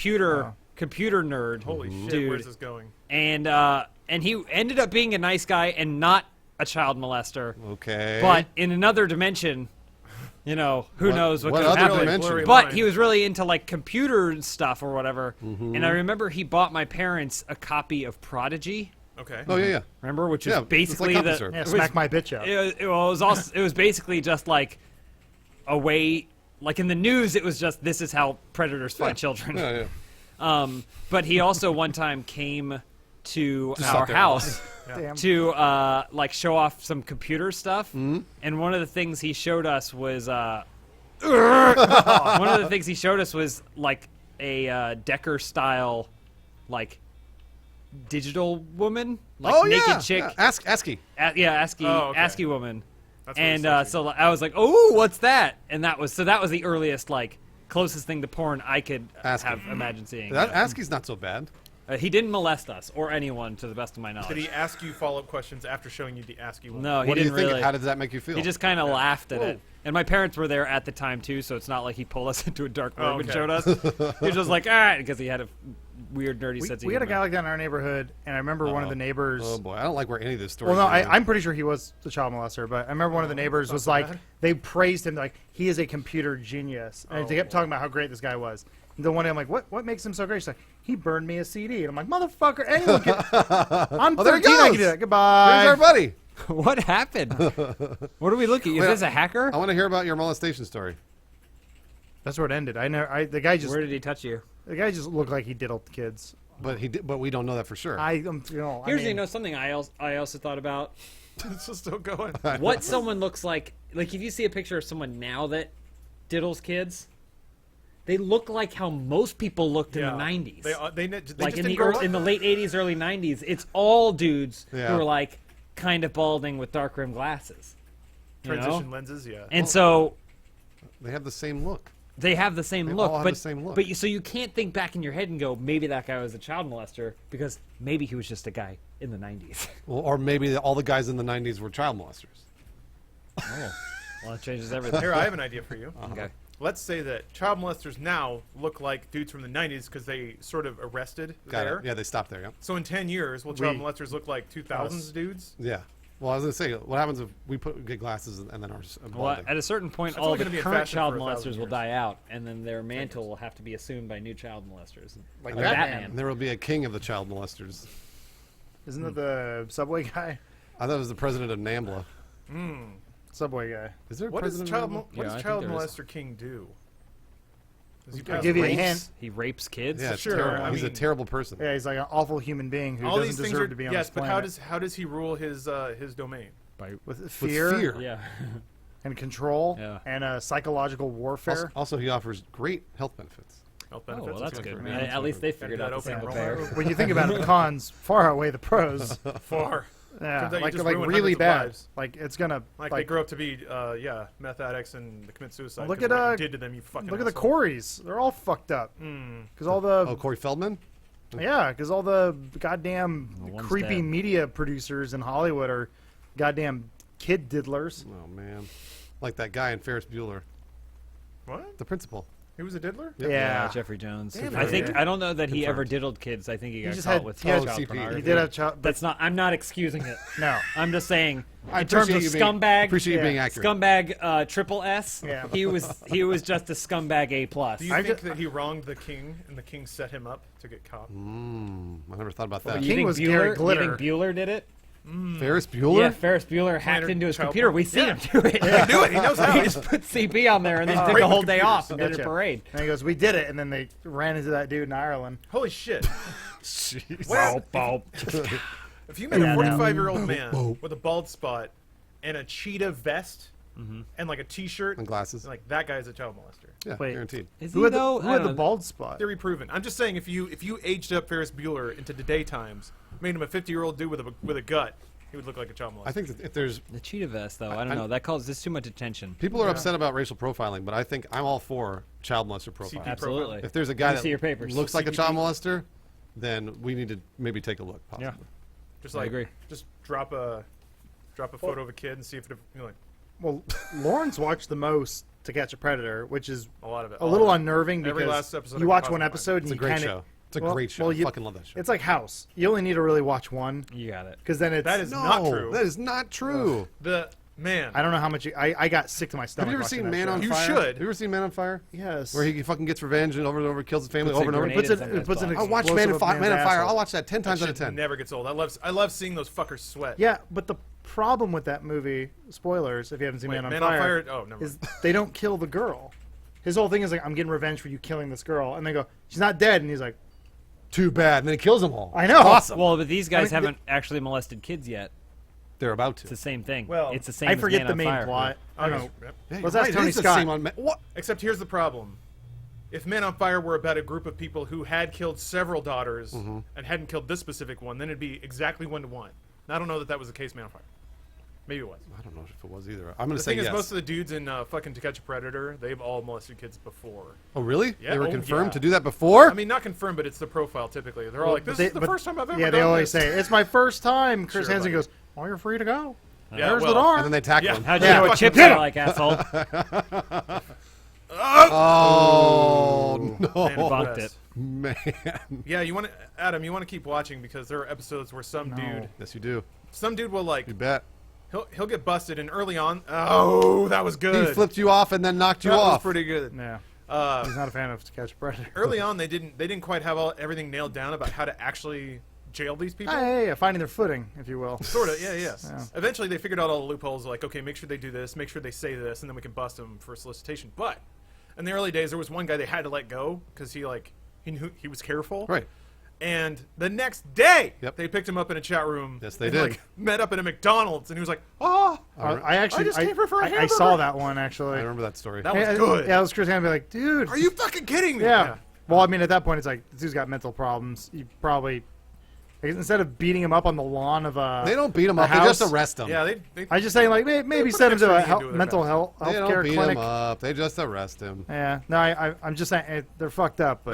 computer nerd.
Holy shit,
dude.
where's this going?
And he ended up being a nice guy and not a child molester.
Okay.
But in another dimension, who knows what could
other
happen.
dimension?
Blurry
But
line.
he was really into like computer stuff or whatever.
Mm-hmm.
And I remember he bought my parents a copy of Prodigy.
Okay.
Oh yeah, yeah.
Remember, which
Yeah,
was
it's
basically
like
the
CompuServe.
Yeah,
it was-
smack my bitch up.
it was basically just like a way, like in the news, it was just this is how predators find children.
Yeah, yeah.
But he also one time came to
Just
our
sat there.
house
Damn.
to like show off some computer stuff.
Mm-hmm.
And one of the things he showed us was one of the things he showed us was like a Decker style like digital woman, like
Oh
naked
yeah.
chick.
Yeah. ASCII.
ASCII
Oh, okay.
ASCII woman.
That's really
And
sexy.
so I was like, "Oh, what's that?" And that was the earliest like closest thing to porn I could
ASCII.
have imagined seeing.
That ASCII's not so bad.
He didn't molest us or anyone, to the best of my knowledge.
Did he ask you follow-up questions after showing you the ASCII one?
No, he
What do you
didn't
think?
really.
How does that make you feel?
He just kind of laughed at
Whoa.
it. And my parents were there at the time too, so it's not like he pulled us into a dark room
Oh,
and
okay.
showed us. He was just like, "All right," because he had a weird nerdy sense of
We had a
humor.
guy like that in our neighborhood, and I remember one of the neighbors.
Oh boy, I don't like where any of this story.
Well, no, I'm pretty sure he was the child molester, but I remember one of the neighbors was
so
like,
bad.
they praised him, like, he is a computer genius. And they kept talking about how great this guy was. And then one day I'm like, what makes him so great? She's like, he burned me a CD. And I'm like, motherfucker, anyone can. I'm
there he
13, I can
goes.
do that. Goodbye.
There's our buddy.
What happened? What are we looking? Is
Wait,
this a hacker?
I want to hear about your molestation story.
That's where it ended. The guy just
Where did he touch you?
looked like he diddled kids.
But he did, but we don't know that for sure.
Here's something I also thought about.
It's still going.
What someone looks like if you see a picture of someone now that diddles kids, they look like how most people looked in the 90s.
They
like
just
in
didn't
the
grow up.
in the late 80s, early 90s, it's all dudes
Yeah.
who are like kind of balding with dark rim glasses. You
transition
know?
lenses, yeah.
And so
They have the same look.
they have the same
They
look,
all have
but
the same look.
but so you can't think back in your head and go, maybe that guy was a child molester because maybe he was just a guy in the 90s.
Well, or maybe all the guys in the '90s were child molesters.
Well, it changes everything.
Here, I have an idea for you.
Okay.
Let's say that child molesters now look like dudes from the 90s because they sort of arrested
Got
there.
it. Yeah, they stopped there. Yeah.
So in 10 years, will child molesters look like 2000s
Us.
dudes?
Yeah. Well, I was gonna say, what happens if we get glasses and then ours?
Well, at a certain point,
That's
all
only
the
gonna be a
current
fashion
child
for 1,000
molesters will
years.
die out, and then their mantle will have to be assumed by new child molesters.
Like
Like
Batman.
Batman.
and there will be a king of the child molesters.
Isn't it the Subway guy?
I thought it was the president of NAMBLA.
Subway guy.
Is there a
What does
president
child
of NAMBLA?
what
Yeah, I
does
think
child
there is.
molester king do? Does he
I'll
pass
give you a
rapes?
hint.
He rapes kids.
Yeah, it's
Sure,
terrible.
I
He's a
mean-
terrible person.
Yeah, he's like an awful human being who
All
doesn't
these things
deserve
are
to be on
yes,
this
but
planet.
how does he rule his domain?
With
With
fear?
fear.
Yeah.
and control
Yeah.
and psychological warfare.
Also, he offers great health benefits.
Health
Oh,
benefits.
well, that's
good.
good.
Yeah.
At least they figured
do
out
that
the
open
single
enrollment.
pair.
When you think about it, the cons far outweigh the pros.
Far.
Yeah,
Turns out you
like
just
like
ruin
really
hundreds of
bad.
lives.
Like it's gonna
Like they grow up to be, meth addicts and they commit suicide.
Well, look
'cause
at,
of what you
uh,
did to them, you fucking
look at the
asshole.
Coreys. They're all fucked up
Mm.
because all the
Oh, Corey Feldman?
yeah, because all the goddamn
The one's
creepy
dead.
media producers in Hollywood are goddamn kid diddlers.
Oh, man. Like that guy in Ferris Bueller.
What?
The principal.
He was a diddler?
Yep.
Yeah,
Jeffrey Jones.
Damn
I
it.
think
Yeah.
I don't know that he ever
Confirmed.
diddled kids. I think he got
just
caught
had-
with
he had-
child
CP.
pornography.
he did have child.
That's not. I'm not excusing it.
No,
I'm just saying.
I
In terms of
appreciate you being-
scumbag,
appreciate you being
yeah,
accurate.
scumbag triple S.
Yeah.
He was just a scumbag A plus.
Do you
I
think
ju-
that he wronged the king and the king set him up to get caught?
I never thought about
Well,
that.
the
You
King
think
was
Bueller,
Gary
you
Glitter.
think Bueller did it?
Ferris Bueller?
Yeah, Ferris Bueller hacked
Minor
into his
child
computer.
porn.
We seen
Yeah.
him do it.
He do it. He knows how.
He just put CP on there and then took
great
a whole
with
day
computers.
off and did a
Gotcha.
parade.
and he goes, "We did it," and then they ran into that dude in Ireland.
Holy shit.
Jeez.
Well,
Bow.
if you met a
Yeah, no.
45-year-old man with a bald spot and a cheetah vest and like a t-shirt,
And glasses.
like that guy is a child molester.
Yeah,
Wait.
guaranteed.
Is
Who
he
had the,
though?
who
I
had
don't
the
know.
bald spot?
Theory proven. I'm just saying if you aged up Ferris Bueller into today times, made him a 50-year-old dude with a gut, he would look like a child molester.
I think that if there's
The cheetah vest, though. I don't
I-
know. That causes too much attention.
people are upset about racial profiling, but I think I'm all for child molester profiling.
CP
Absolutely.
If there's a guy
Let me see your
that
papers.
looks like a
CPP?
child molester, then we need to maybe take a look. Possibly.
Yeah.
Just
I
like
agree.
just drop a photo of a kid and see if it like
Well, Lawrence watched the most To Catch a Predator, which is
a lot of it.
a
all
little
of it.
unnerving because
Every last episode
you
I
watch
can
one
possibly
episode
It's
and
a
you
great
kind of
show. It's a great show. I fucking love that show.
It's like House. You only need to really watch one
You got it.
because then it's
That is
no,
not true.
That is not true.
The man.
I don't know how much I got sick to my
Have
stomach.
you ever
watching
seen
that
Man
show.
on
You
Fire?
should.
Have you ever seen Man on Fire?
Yes.
Where he fucking gets revenge and over kills the family
Puts a
over and over.
grenade
puts
in
it.
some
It
guy's
puts an.
butt.
I'll watch
explosive
Man on
up
Fire.
man's
Man on Fire.
asshole.
I'll watch that 10 times out of
Shit
10.
never gets old. I love seeing those fuckers sweat.
Yeah, but the problem with that movie, spoilers if you haven't seen
Wait,
Man on
Man
Fire,
on Fire. Oh, never
is
mind.
they don't kill the girl. His whole thing is like, I'm getting revenge for you killing this girl, and they go, she's not dead, and he's like,
Too bad. And then he kills them all.
I know.
Awesome.
Well, but these guys
I mean,
haven't actually molested kids yet.
They're about
It's
to.
the same thing.
Well,
it's the same.
I
as
forget
Man
the
on
main
Fire.
plot. I don't know.
Yep.
Yeah,
Let's
you're
ask
right.
Tony
It is the
Scott.
same on what?
Except here's the problem. If Men on Fire were about a group of people who had killed several daughters
Mm-hmm.
and hadn't killed this specific one, then it'd be exactly 1-1. And I don't know that was the case. Man on Fire. Maybe it was.
I don't know if it was either. I'm going
The
to say
thing is,
yes.
most of the dudes in fucking To Catch a Predator, they've all molested kids before.
Oh, really?
Yeah,
They were
oh,
confirmed
yeah.
to do that before?
I mean, not confirmed, but it's the profile typically. They're all like, "This
But
is the
but-
first time I've ever
Yeah,
done
they always
this."
say, it's my first time. Chris
Sure,
Hansen
buddy.
goes, well, you're free to go.
Yeah,
There's
well,
the door.
and then they tackle
Yeah.
him.
How'd you
Yeah.
know what chips
Get
are
him.
like, asshole?
Oh,
Man,
no.
Debunked
yes.
Man.
Yeah, you want to, Adam? You want to keep watching because there are episodes where some
No.
Yes, you do.
dude will like,
You bet.
he'll get busted, and early on, oh, that was good.
He flipped you off and then knocked you
that was
off.
pretty good.
Yeah.
Uh,
He's not a fan of To Catch a Predator.
early on, they didn't quite have everything nailed down about how to actually jail these people.
Hey, finding their footing, if you will.
Sort of, yeah.
Yeah.
Eventually, they figured out all the loopholes. Like, okay, make sure they do this, make sure they say this, and then we can bust them for solicitation. But in the early days, there was one guy they had to let go because he knew he was careful.
Right.
And the next day,
Yep.
they picked him up in a chat room.
Yes, they
and,
did.
Like, met up at a McDonald's, and he was like, "Oh,
I actually,
I just came here for a
I saw
hamburger.
that one actually.
I remember that story.
That was
Yeah,
good.
Yeah, it was Chris Hansen be like, dude.
Are you fucking kidding me?"
Yeah. Well, I mean, at that point, it's like this dude's got mental problems. You probably instead of beating him up on the lawn of a.
They don't beat him
a
up. They just
house.
arrest him.
Yeah, they
I just saying, like maybe
put
send him to a
extra into their
mental
back.
health
They don't
healthcare
beat
clinic.
him up. They just arrest him.
Yeah, no, I'm just saying they're fucked up. But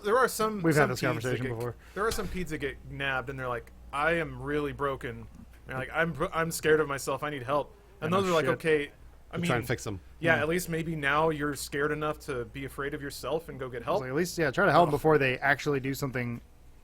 there are some.
We've
some
had this
peds that
conversation
get-
before.
There are some peds that get nabbed, and they're like, "I am really broken." And they're like, I'm scared of myself. I need help." And
I know
those are like,
shit.
okay. I
They
mean,
try and fix him.
yeah, at least maybe now you're scared enough to be afraid of yourself and go get help.
like, at least try to help them before they actually do something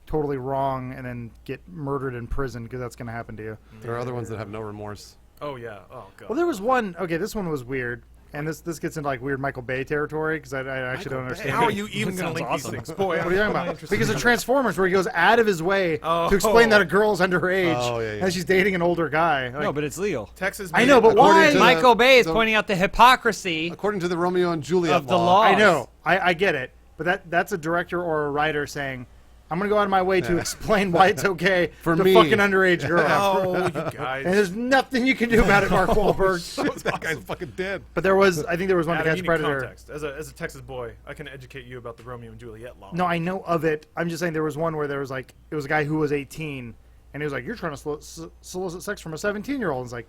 totally wrong and then get murdered in prison because that's going to happen to you.
There are other ones that have no remorse.
Oh yeah. Oh god.
Well, there was one. Okay, this one was weird, and this gets into like weird Michael Bay territory because I actually don't understand.
How are you even
That
going to link
sounds
these
awesome.
things, boy?
What are you talking about? Because of Transformers, where he goes out of his way
Oh.
to explain that a girl's underage
Oh, yeah, yeah.
and she's dating an older guy. Like,
No, but it's legal.
Texas.
I
made
know,
it-
but
According
why?
to the-
Michael Bay is
the-
pointing out the hypocrisy.
According to the Romeo and Juliet
Of the
law.
law.
I know, I get it, but that's a director or a writer saying, I'm gonna go out of my way to explain why it's okay
For
to
me.
fucking underage girl.
Oh, you
And
guys.
there's nothing you can do about it, Mark Wahlberg.
That guy's fucking dead.
But I think there was one to
Adam,
Catch
you need
Predator.
context. As a Texas boy, I can educate you about the Romeo and Juliet law.
No, I know of it. I'm just saying there was one where there was like it was a guy who was 18, and he was like, "You're trying to solicit sex from a 17-year-old." It's like,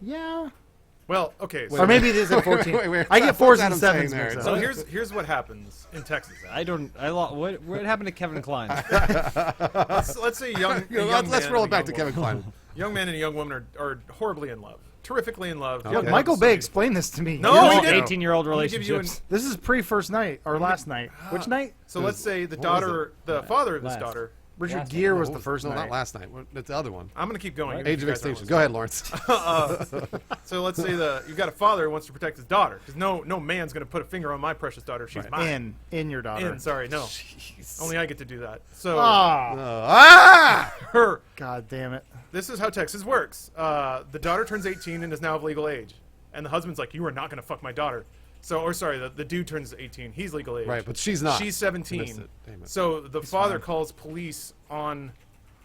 yeah,
Well, okay. So,
or maybe it is a 14.
wait.
I get
What's
fours and
Adam saying
sevens
there?
mixed
so
up.
here's what happens in Texas.
What happened to Kevin Kline?
Let's say young.
You know,
a young
let's
man
roll
and
it
a
back to
young
Kevin
woman.
Kline.
Young man and a young woman are horribly in love, terrifically in love.
Okay.
Yo,
Young
Michael
man,
Bay
so-
explained this to me.
No,
years
he
ago.
didn't.
18-year-old
Let me give you
relationships.
This is pre-first night or last night. Which night?
So let's say the
What was
daughter, the father of this
Last.
daughter.
Richard
Last
Gere
night.
was the first
no,
night.
not last night. That's the other one.
I'm gonna keep going.
What?
even if
Age
you
of
guys don't
Extinction. Go ahead, Lawrence.
So let's say you've got a father who wants to protect his daughter because no man's gonna put a finger on my precious daughter. She's
Right.
mine.
In your daughter.
Sorry, no. Only I get to do that. So
Ah,
her.
God damn it.
This is how Texas works. The daughter turns 18 and is now of legal age, and the husband's like, "You are not gonna fuck my daughter." So, or sorry, the dude turns 18. He's legal age.
Right, but she's not.
She's
Missed
17.
it. Damn it.
So the father
fine.
calls police on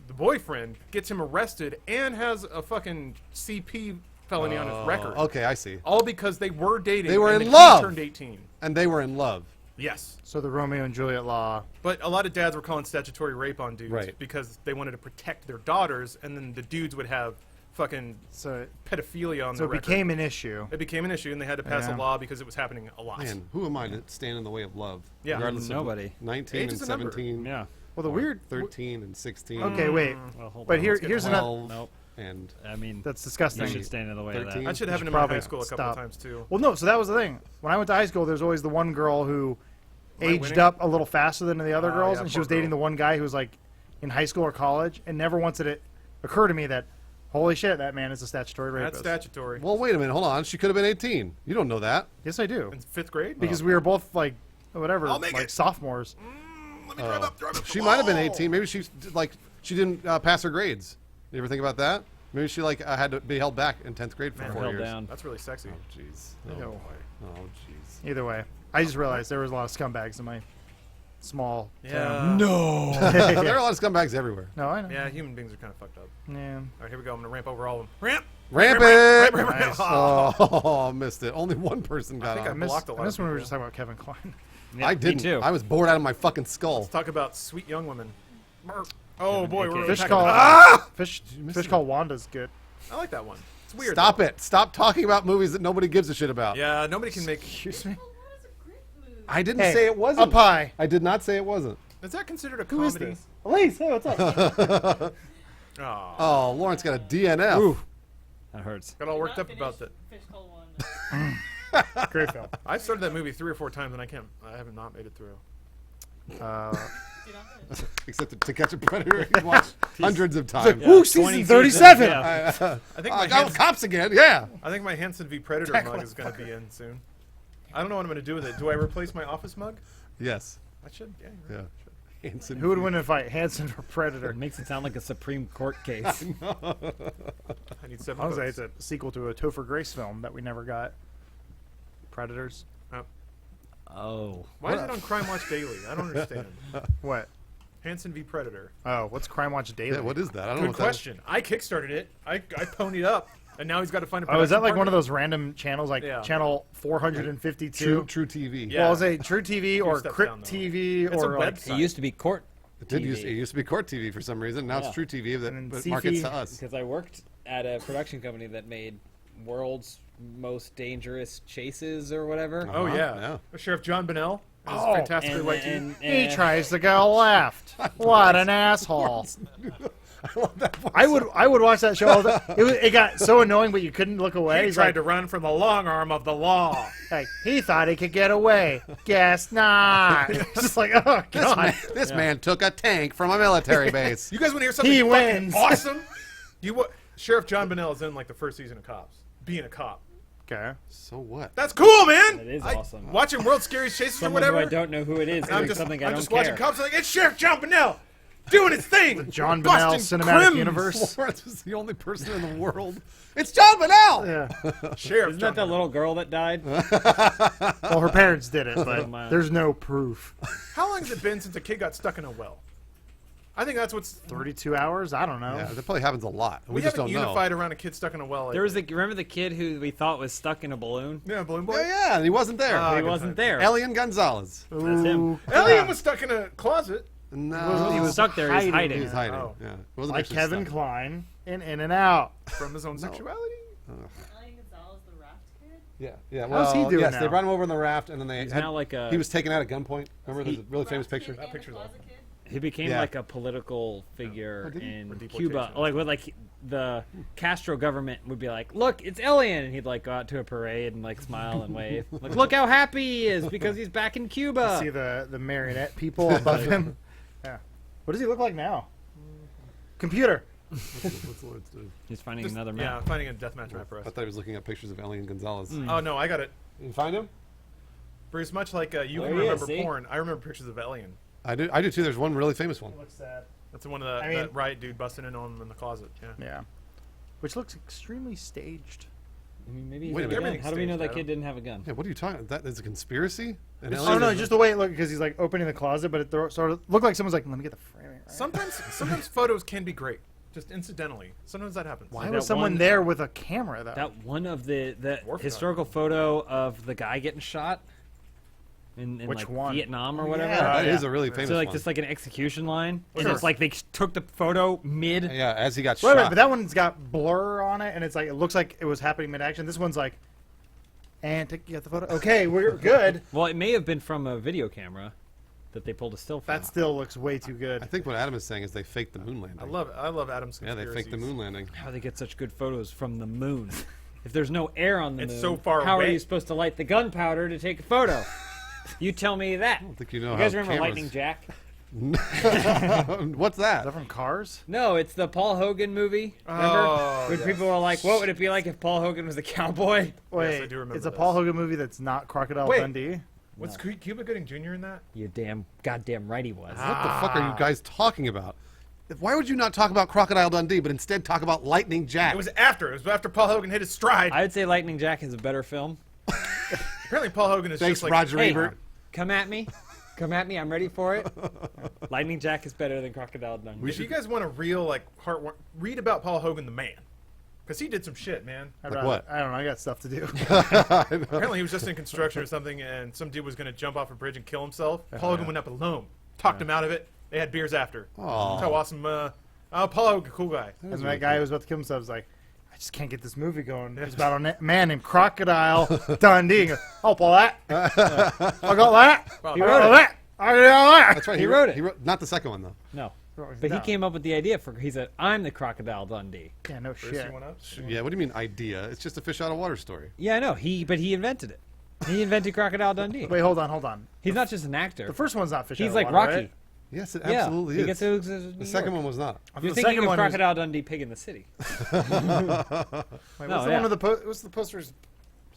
the boyfriend, gets him arrested, and has a fucking CP felony on his record.
Okay, I see.
All because they were dating.
They were
and
in
he
love.
Turned 18.
And they were in love.
Yes.
So the Romeo and Juliet law.
But a lot of dads were calling statutory rape on dudes
Right.
because they wanted to protect their daughters, and then the dudes would have fucking
So
pedophilia on
so
the
it
record.
became an issue.
It became an issue, and they had to pass
Yeah.
a law because it was happening a lot.
Man, who am I to stand in the way of love?
Yeah.
Regardless
Nobody.
of 19
Age
and
is a number.
17.
Yeah.
Well, the weird.
13 and 16.
Okay, wait.
Well, hold
But
on.
here,
get
here's
to
another.
12
Nope.
and
I mean,
That's
you
disgusting.
should stand in the way of
13.
that.
That should happen in
probably
my high school a couple
stop.
times too.
Well, no. So that was the thing. When I went to high school, there's always the one girl who
Am I
aged
winning?
up a little faster than the other
Oh,
girls,
yeah,
and she
poor
was dating
girl.
the one guy who was like in high school or college, and never once did it occur to me that, holy shit, that man is a statutory
That's
rapist.
statutory.
well, wait a minute. Hold on. She could have been 18. You don't know that.
Yes, I do.
In 5th grade?
Because we were both like, whatever,
I'll make
like
it.
sophomores.
Let me drive up the
She might have been
wall.
18. Maybe she she didn't pass her grades. You ever think about that? Maybe she had to be held back in 10th grade for
Man,
4
Held
years.
down.
That's really sexy.
Oh jeez. Oh
No.
boy. Oh jeez.
Either way, I just realized there was a lot of scumbags in my small town.
Yeah.
No. There are a lot of scumbags everywhere.
No, I know.
Yeah, human beings are kind of fucked up.
Yeah.
All right, here we go. I'm gonna ramp over all of them. Ramp.
Rampant.
Nice.
Oh, missed it. Only one person got
think
I
on.
missed,
blocked a lot
I missed
of
when we were
people.
just talking about Kevin Kline.
Yeah,
I
me
didn't.
too.
I was bored out of my fucking skull.
Let's talk about sweet young women. Oh boy, we're
Fish
unpacking
call.
that.
Fish call Wanda's good.
I like that one. It's weird.
Stop
though.
it. Stop talking about movies that nobody gives a shit about.
Yeah, nobody can make.
Excuse me.
Well, that was a great movie.
I didn't
Hey,
say it wasn't.
Up high.
I did not say it wasn't.
Is that considered a
Who is
comedy?
this? Elise, hey, what's up?
Oh,
Oh, Lawrence got a DNF.
Ooh,
That hurts.
got all
Did
worked
not
up about
finish
that.
Fish Call One.
great film.
I've started that movie 3 or 4 times and I have not made it through.
Did not finish.
Except to catch a predator, he watched hundreds of times.
Ooh,
20
season
seasons,
37.
yeah.
I think
Cops again. Yeah.
I think my Hanson v Predator mug is going to be in soon. I don't know what I'm going to do with it. Do I replace my office mug?
Yes.
I should. Yeah.
Yeah. Hanson.
Who would win in a fight, Hanson or Predator?
It makes it sound like a Supreme Court case.
I need 7
I was
votes.
say it's a sequel to a Topher Grace film that we never got. Predators.
Oh.
Why is it on Crime Watch Daily? I don't understand.
What?
Hanson v Predator.
Oh, what's Crime Watch Daily?
Yeah, what is that? I don't know
Good
what that
question. I kickstarted it. I ponied up, and now he's got to find a.
Oh, is that
production
like one of
partner?
those random channels, like
Yeah.
channel
is.
452?
True TV.
Yeah.
Well, is it True TV or
steps
Crypt
down, though.
TV
It's a
or like
website.
It used to be Court
It did
TV.
it used to be Court TV for some reason. Now
Yeah.
it's True TV that
And then
but markets to
Sci-Fi.
us.
Because I worked at a production company that made World's Most Dangerous Chases or whatever.
Oh
Uh-huh,
yeah. Sheriff John Bennell. His
Oh,
fantastically
And-
white teeth.
and-
he
and-
tries to go left? What an asshole!
I love that voice.
I would watch that show. All the, it got so annoying, but you couldn't look away.
He
He's
tried
like,
to run from the long arm of the law.
like, he thought he could get away. Guess not. It's just like, oh god.
This man took a tank from a military base.
You guys want to hear something
He
fucking
wins.
awesome? Sheriff John Bennell is in like the first season of Cops, being a cop.
Okay.
So what?
That's cool, man.
That is
I-
awesome.
Watching World's Scariest Chases
Someone
or
who
whatever.
I don't know who it is
I'm
doing
just,
something I
I'm
don't
just
care.
watching Cops like it's Sheriff John Bennell doing his thing.
John Bennell
Busting
cinematic
crims.
universe.
Lawrence is the only person in the world. It's John Bennell.
Yeah.
Sheriff
Isn't
John
that the little girl that died?
Well, her parents did it, but
my-
there's no proof.
How long has it been since a kid got stuck in a well? I think that's what's.
32 hours? I don't know.
Yeah, that probably happens a lot.
We
just
haven't
don't
unified around a kid stuck in a well.
There was
lately.
remember the kid who we thought was stuck in a balloon?
yeah, balloon boy.
know. Yeah, and he wasn't there.
Ah,
He
good
wasn't
time.
there.
Elian Gonzalez.
That's him.
Ooh,
Alien was stuck in a closet.
No,
He was stuck there. He was
hiding.
hiding.
He was hiding.
Oh.
Yeah, It wasn't
like
actually
Kevin
stuck.
Kline in and Out.
From his own sexuality?
Elian Gonzalez, the raft kid.
Yeah.
How's he
Well,
doing
yes,
now?
they brought him over on the raft, and then they
He's
had,
now like a.
he was taken out at gunpoint. Remember, there's a really famous
Raft
picture.
kid and
picture's
the
awesome.
closet kid.
He became
Yeah.
like a political figure
did he?
in
For
Cuba.
deportation.
Like with like the Castro government would be like, "Look, it's Alien," and he'd like go out to a parade and like smile and wave, like, "Look how happy he is because he's back in Cuba."
See the marionette people above him. Yeah. What does he look like now? Computer.
What's the words do?
He's finding
Just-
another
Yeah,
map.
finding a deathmatch map for
I
us.
thought he was looking at pictures of Elian Gonzalez.
Oh no, I got it.
You find him?
Bruce, much like you
There
can
he is,
remember
see?
porn, I remember pictures of Alien.
I do too. There's one really famous one.
Looks sad.
That's the one of the
I mean-
that riot dude busting in on him in the closet. Yeah.
Yeah. Which looks extremely staged.
I mean, maybe he
Wait
had
a
a
minute.
gun. How do we know
Staged,
that
Adam.
kid didn't have a gun?
Yeah, what are you talking? That is a conspiracy. An
It's-
Oh
alien-
no, just the way it looked because he's like opening the closet, but it sort of looked like someone's like, "Let me get the framing." Right.
Sometimes photos can be great, just incidentally. Sometimes that happens.
Why
Like
was
that
someone
one-
there with a camera though?
That one of the
Dwarf
historical photo of the guy getting shot in
Which
like
one?
Vietnam or
Oh,
whatever.
yeah.
That is
yeah.
a really famous
So like
one.
just like an execution line, and
Sure.
it's like they took the photo mid.
Yeah, as he got
Wait,
shot.
wait, but that one's got blur on it, and it's like it looks like it was happening mid action. This one's like, and you got the photo. Okay, we're good.
Well, it may have been from a video camera that they pulled a still from.
That still looks way too good.
I think what Adam is saying is they faked the moon landing.
I love Adam's
Yeah, they faked the moon landing.
How they get such good photos from the moon? If there's no air on the
It's
moon,
so far
how
away.
are you supposed to light the gunpowder to take a photo? You tell me that.
I don't think you know
You
how
guys remember
cameras-
Lightning Jack?
What's
Is that
that?
from Cars?
No, it's the Paul Hogan movie. Remember?
Oh,
When
yes.
people were like, "What would it be like if Paul Hogan was a cowboy?"
Wait,
I do remember
it's a
this.
Paul Hogan movie that's not Crocodile
Wait.
Dundee.
Was Cuba Gooding Jr. in that?
You damn goddamn right he was.
What the fuck are you guys talking about? Why would you not talk about Crocodile Dundee, but instead talk about Lightning Jack?
It was after Paul Hogan hit his stride.
I would say Lightning Jack is a better film.
Apparently, Paul Hogan is
Thanks,
just like
Roger
Hey,
Ebert.
come at me. Come at me. I'm ready for it. Lightning Jack is better than Crocodile Dundee.
If you guys want a real like read about Paul Hogan the man, because he did some shit, man.
I'd
Like
rather-
what?
I don't know. I got stuff to do.
Apparently, he was just in construction or something, and some dude was going to jump off a bridge and kill himself. Paul Hogan went up alone, talked him out of it. They had beers after.
Aw.
That's how awesome. Paul Hogan, cool guy.
And that guy who was about to kill himself was like, I just can't get this movie going. It's about a man named Crocodile Dundee. And goes, I'll pull that. I got that.
Well,
He
I
wrote
got
it.
that. I got that.
That's right.
He wrote it.
He wrote not the second one though.
No.
But
But he came up with the idea for. He said, "I'm the Crocodile Dundee."
Yeah, no
Bruce,
shit.
you want up?
Yeah. What do you mean idea? It's just a fish out of water story.
Yeah, I know. But he invented it. He invented Crocodile Dundee.
Wait, hold on.
He's not just an actor.
The first one's not fish out
He's
of
like
water,
Rocky.
right?
Yes, it
Yeah,
absolutely
he
is.
gets to
The second one was not.
You're
The
thinking
second
of
one was-
Crocodile Dundee, Pig in the City.
Wait,
No,
what's the
yeah.
one with the what's the posters?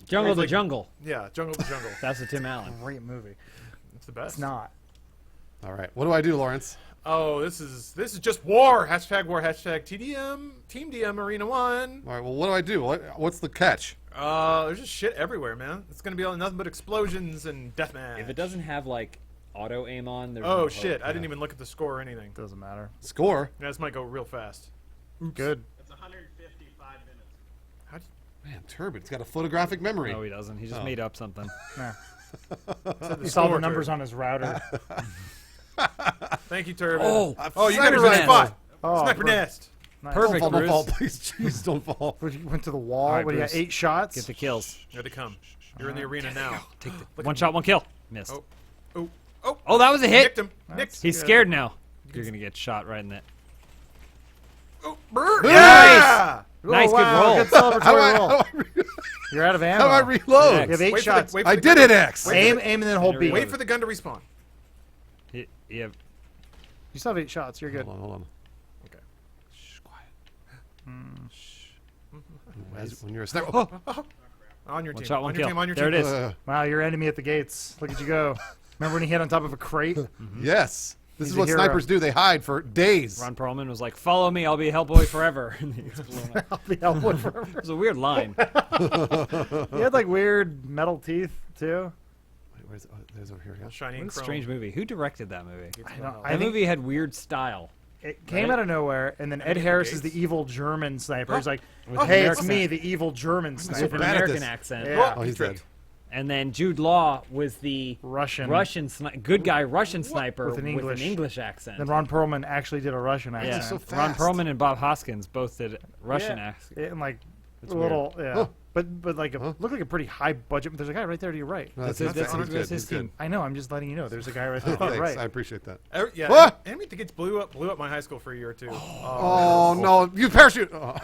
Jungle to
like-
Jungle.
Yeah, Jungle to Jungle.
That's the Tim Allen.
Great movie.
It's the best.
It's not.
All right. What do I do, Lawrence?
Oh, this is just war. Hashtag war. Hashtag TDM. Team DM Arena 1.
All right. Well, what do I do? What's the catch?
There's just shit everywhere, man. It's gonna be all, nothing but explosions and deathmatch.
If it doesn't have like auto aim on, there's no
Oh
hope.
shit! I didn't even look at the score or anything.
Doesn't matter.
Score.
Yeah, this might go real fast.
Good.
It's 155 minutes.
How d-
Man, Turbid. It's got a photographic memory.
No, he doesn't. He just
Oh.
made up something.
Nah.
said
He saw the
score,
numbers
Turd.
on his router.
Thank you, Turbid.
Oh,
oh, you got it
Sniper
right
nest.
spot.
Oh,
Sniper
bro.
nest.
Nice.
Perfect,
Don't fall,
Bruce.
don't fall, please. Jeez, don't fall.
But he went to the wall.
All right,
What, he got
Bruce.
8 shots?
Get the kills.
Here they come. You're in the arena now.
Take the one shot, one kill. Missed.
Oh. Oh, oh,
Oh, that was a
nicked
hit.
him. Nicked.
He's
good.
scared now. You're gonna get shot right in that.
Oh, brr.
Nice.
Yeah!
Oh,
Nice, good
wow,
roll.
Good
How do
celebratory
I,
roll.
how do I, re-
You're out of
how
ammo.
do I reload?
Yeah.
You have 8
Wait for
shots.
the, wait for
I
the
did
gun
it,
to-
X.
Aim, and then hold B.
Wait for the gun to respawn.
Yeah.
You still have 8 shots. You're good.
Hold on.
Okay.
Shh, quiet. Shh. When you're a sniper. Oh,
On your
One
team.
shot, one
on your
kill.
team. On your
There
team.
it is.
Wow, your enemy at the gates. Look at you go. Remember when he hit on top of a crate?
Yes. This
He's
is
a
what
hero.
snipers do. They hide for days.
Ron Perlman was like, "Follow me, I'll be Hellboy forever." And he gets blown up.
I'll be Hellboy forever.
It was a weird line.
He had like weird metal teeth too.
Wait, there's over here. Yeah.
Shiny
What
and
a
chrome.
strange movie. Who directed that movie?
I don't.
That movie had weird style.
it came
Right?
out of nowhere, and then Ed
Gates.
Harris is the evil German sniper. He's like,
With an
"Hey, it's
American
me,
accent.
the evil German
With
sniper."
an
bad at
American
this.
accent.
Yeah.
Oh, he's dead.
And then Jude Law was the
Russian.
good guy Russian sniper
With an English-
accent.
Then Ron Perlman actually did a Russian
yeah,
accent.
so
Ron
fast?
Perlman and Bob Hoskins both did Russian
Yeah.
accent.
And like
That's
little, yeah.
Huh.
But like looked like a pretty high budget. There's a guy right there to your right.
No,
That's
that's
his
good.
his
He's good.
team.
I know. I'm just letting you know. There's a guy right there
Oh,
to your
thanks.
right.
I appreciate that.
Yeah,
What?
Enemy Tickets blew up my high school for a year or two.
Oh, no, you parachute! Oh.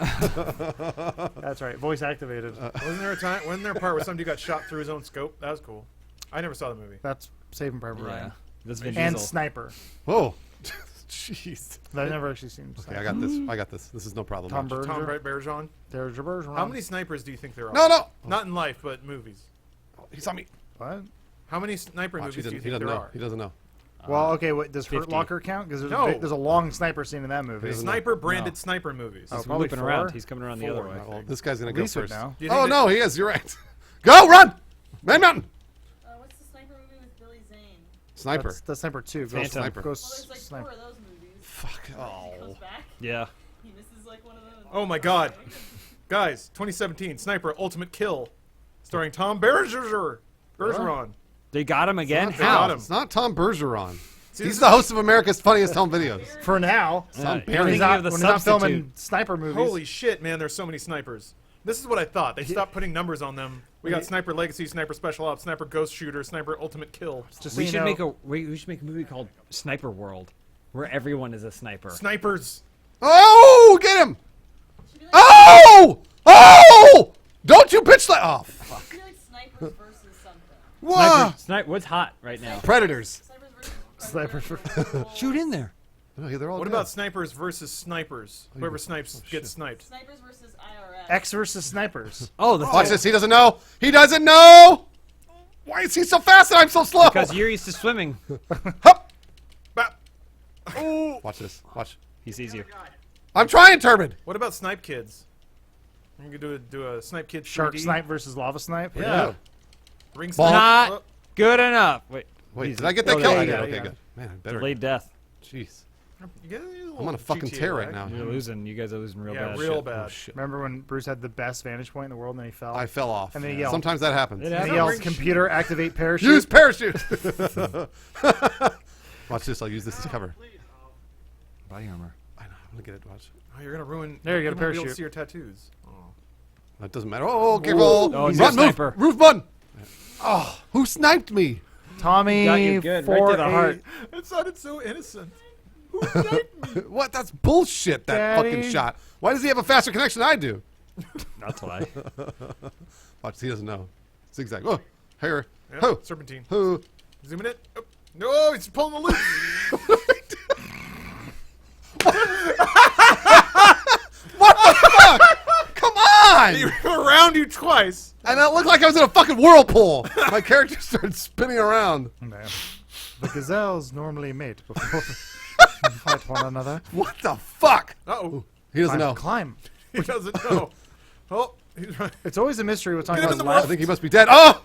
That's right. Voice activated.
Wasn't there a part where somebody got shot through his own scope? That was cool. I never saw the movie.
That's Saving Private
Yeah.
Ryan.
That's Vin
And
Diesel.
Sniper.
Oh, jeez.
I've never actually seen
Okay,
Sniper.
I got this. I got this. This is no problem.
Tom
Marge.
Berger.
Tom Bergeron.
There's your version.
How many snipers do you think there are?
No.
Not in life, but movies.
He's on me.
What?
How many sniper
Watch,
movies do you
he
think
doesn't
there
know.
are?
He doesn't know.
Well, okay. What does Hurt
50.
Locker count? Because
No.
there's a long sniper scene in that movie.
doesn't
Sniper branded sniper movies.
Oh,
He's
probably
looping
4.
around. He's coming around the other
4,
way.
I
Well,
think.
this guy's gonna go
Reese would
first.
know.
Do you think
Oh
that-
no, he is. You're right. Go run, Man Mountain.
What's the sniper movie with Billy Zane?
Sniper.
That's Sniper 2. Ghost
Phantom.
Sniper.
Well,
Ghost
there's like
Sniper.
4 of those movies.
Fuck.
He
Oh.
comes back.
Yeah.
He misses like one of them.
Oh my God, guys! 2017 Sniper Ultimate Kill, starring Tom Bergeron.
They got him again?
They
How?
got him.
It's not Tom Bergeron.
See,
He's
this
the host of America's Funniest Home Videos.
For now.
Yeah,
Some
you're
Barry.
When he's
thinking
not,
of the
when he's not filming
substitute.
sniper movies.
Holy shit, man! There's so many snipers. This is what I thought. They stopped putting numbers on them. We got Sniper Legacy, Sniper Special Ops, Sniper Ghost Shooter, Sniper Ultimate Kill.
Just so
We
you
should
know,
make we should make a movie called Sniper World, where everyone is a sniper.
Snipers.
Oh, get him!
Should be like,
Oh! Oh! Don't you bitch like. Oh, fuck.
should be like snipers versus something.
What?
Sniper, what's hot right now?
Predators.
Snipers versus
Snipers.
Shoot in there.
Oh, yeah, they're all
What
dead.
about snipers versus snipers? Whoever snipes
shit.
gets sniped.
Snipers versus IRS.
X versus snipers.
Oh, the
Watch this. He doesn't know. He doesn't know. Why is he so fast and I'm so slow?
because you're used to swimming.
Hup.
Bap. Ooh.
Watch this. Watch.
He sees you.
I'm trying, Turbid.
What about Snipe Kids? We could do a Snipe Kids 3D.
Shark snipe versus lava snipe.
Yeah. Ring
Ball.
snipe.
Not
Oh,
good enough. Wait,
Wait,
he's-
did I get that
oh,
kill?
there
I
you
did.
go.
Okay,
Yeah.
good. Man, I better.
Delayed death.
Jeez.
you get a little
I'm on a fucking
GTA
tear right
lag.
now.
You're losing. You guys are losing real
Yeah,
bad.
real
Shit.
bad.
Oh, shit.
Remember when Bruce had the best vantage point in the world and then he fell?
I fell off.
And then he yelled.
Sometimes that happens.
It
and he
happens.
yelled,
Ring-
computer activate parachute.
Use parachute. Watch this. I'll use this as cover.
Body armor.
I know. I'm gonna get it. Watch.
Oh, you're gonna ruin.
There, you got a
won't be able to
parachute.
see your tattoos. Oh.
That doesn't matter. Oh, careful.
Oh, he's
Run,
a
move.
sniper.
Roof bun. Oh, who sniped me?
Tommy,
Got you good, right to the
4-8.
heart.
It sounded so innocent.
What? That's bullshit. That
Daddy.
fucking shot. Why does he have a faster connection than I do?
That's why.
Watch. He doesn't know. Zigzag. Oh, here.
Yeah,
Who?
Serpentine.
Who?
Zooming it. Oh. No, he's pulling the loop.
What the fuck? Come on!
He around you twice.
And that looked like I was in a fucking whirlpool. My character started spinning around.
Man. The gazelles normally mate before they fight one another.
What the fuck?
Uh-oh.
He doesn't know.
Climb.
He doesn't know. Oh, he's right.
It's always a mystery what's on
Get him
his
in the
I
left.
think he must be dead. Oh!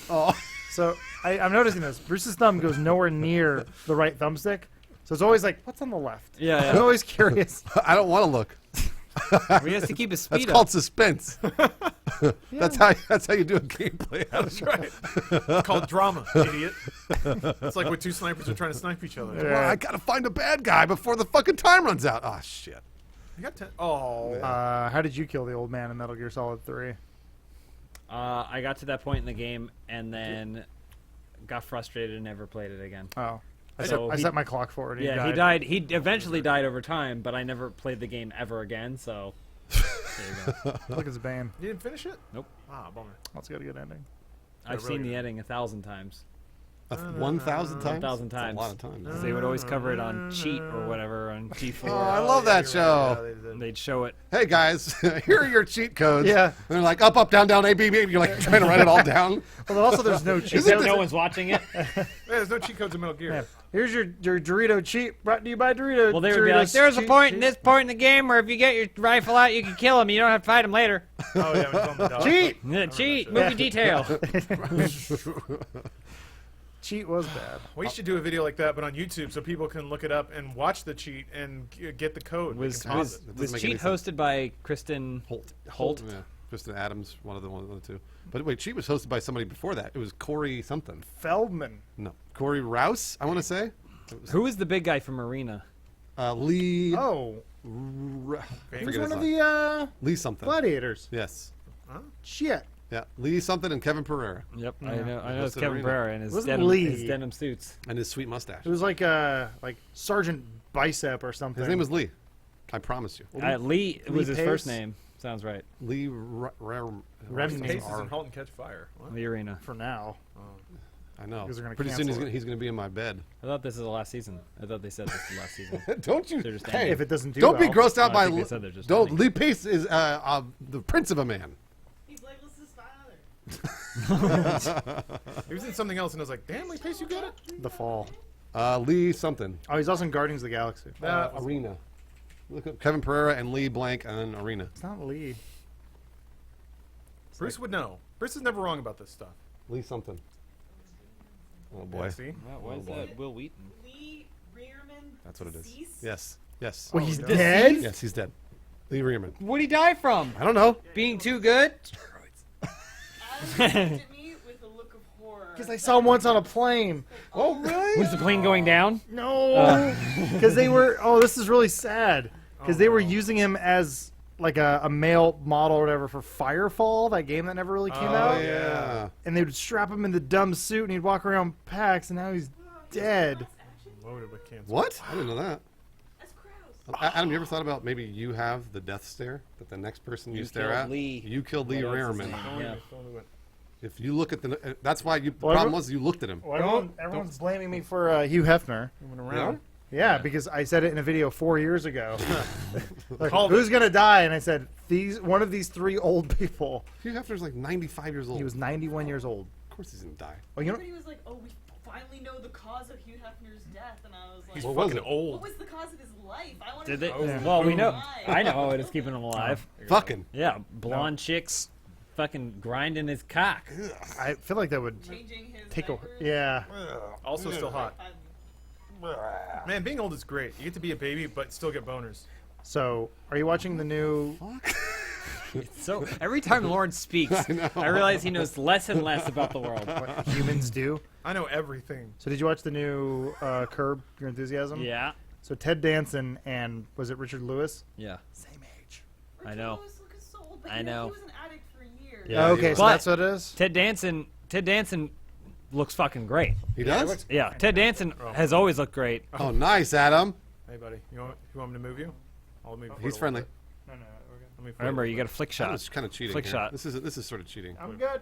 Oh.
So I'm noticing this. Bruce's thumb goes nowhere near the right thumbstick. So it's always like, what's on the left?
Yeah,
I'm always curious.
I don't want to look.
We have to keep his
That's
speed
called
up.
suspense. That's how you do a gameplay.
That's right. It's called drama, idiot. It's like when two snipers are trying to snipe each other.
Well, I gotta find a bad guy before the fucking time runs out. Oh shit.
You got 10. Oh.
How did you kill the old man in Metal Gear Solid 3?
I got to that point in the game and then got frustrated and never played it again.
Oh. I
So he-
set my clock forward. And
Yeah, he died. He eventually died over time, but I never played the game ever again. So there you go.
Look, it's Bane.
You didn't finish it?
Nope.
Ah, bummer.
Let's get a good ending.
I've
really
seen the
good.
ending 1,000 times.
1,000 times.
1,000
That's
times.
a lot of times.
They would always cover it on Cheat or whatever on G4.
Oh, I love that show.
Yeah, they did.
They'd show it.
Hey guys, here are your cheat codes.
Yeah.
And they're like up, up, down, down, A, B, B. You're like trying to write it all down.
Well, also there's no cheat.
Isn't
No one's watching it.
Yeah, there's no cheat codes in Metal Gear.
Yeah. Here's your Dorito cheat brought to you by Dorito.
Well, they would be like,
Doritos
"There's a
cheat
point in
sheet."
this point in the game where if you get your rifle out, you can kill him. You don't have to fight him later."
Oh, yeah, when he's on the dog.
Cheat!
Yeah, cheat.
shit.
Movie detail.
cheat was bad.
We should do a video like that, but on YouTube, so people can look it up and watch the cheat and get the code.
Was
They can pause
was,
it.
That
was
doesn't make any
Cheat
sense.
hosted by Kristen Holt?
Yeah, Kristen Adams, one of the two. But wait, Cheat was hosted by somebody before that. It was Corey something.
Feldman.
No, Corey Rouse, I want to say.
Who was the big guy from Arena?
Lee.
Oh,
I
he was
forget
one
his
of
name.
the
Lee something.
gladiators.
Yes.
Shit.
Yeah, Lee something and Kevin Pereira
Yep,
Yeah.
I know it's
Hosted
Kevin
Arena.
Pereira and his
Wasn't Lee.
denim suits.
and his sweet mustache.
It was like Sergeant Bicep or something.
His name was Lee. I promise you.
Lee was his
Pace?
first name. Sounds right.
Lee
Remney.
Paces and Halt and Catch Fire. What?
The Arena.
for now.
I know.
Because they're gonna
Pretty soon
cancel it.
he's gonna be in my bed.
I thought this is the last season. I thought they said this is the last season.
Don't you?
They're just
Hey,
If it doesn't do
don't be
well.
grossed out
I
by.
think they said they're just
Don't.
ending.
Lee Pace is the prince of a man.
He's like, let's just find other.
He was in something else, and I was like, "Damn, Lee Pace, you got it."
The Fall.
Lee something.
Oh, he's also in Guardians of the Galaxy.
That was-
Arena. Look up Kevin Pereira and Lee blank and Arena.
It's not Lee.
Bruce would know. Bruce is never wrong about this stuff.
Lee something. Oh boy.
Yeah, see?
Why is that Will Wheaton?
Lee Rearman.
That's what it is.
deceased?
Yes. Yes.
Well, he's
God.
dead?
Yes, he's dead. Lee Rearman.
What'd he die from?
I don't know.
Being too good?
Adam looked at me with a look of horror.
Because I saw him once on a plane.
Oh really?
Was the plane going down?
No. Because they were. Oh, this is really sad. Because they were using him as like a male model or whatever for Firefall, that game that never really came
Oh,
out.
Yeah.
And they would strap him in the dumb suit and he'd walk around PAX, and now he's dead.
Loaded with cancer.
What? I didn't know that.
That's gross.
Adam, you ever thought about maybe you have the death stare that the next person you,
You
stare
killed
at?
Lee.
You killed Lee
Whatever his
Rearman.
name.
Don't
Yeah.
do it, don't do it.
If you look at the, that's why you. The
Well,
problem
everyone-
was you looked at him.
Well, everyone's blaming me for Hugh Hefner.
He went around.
Yeah, because I said it in a video 4 years ago. Like,
Called
who's gonna die? And I said one of these three old people.
Hugh Hefner's like 95 years old.
He was 91 years old.
Of course he's gonna die.
Oh, you know,
Everybody was like, oh, we finally know the cause of Hugh Hefner's death. And I was like,
He's
What was
fucking
it?
what
old.
was the cause of his life? I want
Did
to
they?
know.
Yeah.
Well, we know.
Why?
I know how it is keeping him alive.
Fucking.
Yeah, blonde chicks fucking grinding his cock.
I feel like that would
Changing his
take a.
diapers.
Yeah.
Also still hot.
I'm-
Man, being old is great. You get to be a baby, but still get boners.
So, are you watching the new?
So every time Lauren speaks, I realize he knows less and less about the world.
What humans do?
I know everything.
So, did you watch the new Curb Your Enthusiasm?
Yeah,
So Ted Danson and was it Richard Lewis?
yeah.
Same age.
I know.
Richard Lewis looking so old, but
I
you
know.
He was an addict for years.
Yeah,
okay,
he
so
was.
that's what it is.
Ted Danson looks fucking great.
He does?
Yeah, Ted Danson has always looked great.
Oh, nice, Adam.
Hey, buddy. You want me to move you? I'll move you.
He's friendly.
No, we're good.
Let me
Remember, you got a flick shot.
Adam's kind of cheating.
Flick
here.
shot.
This is sort of cheating.
I'm good.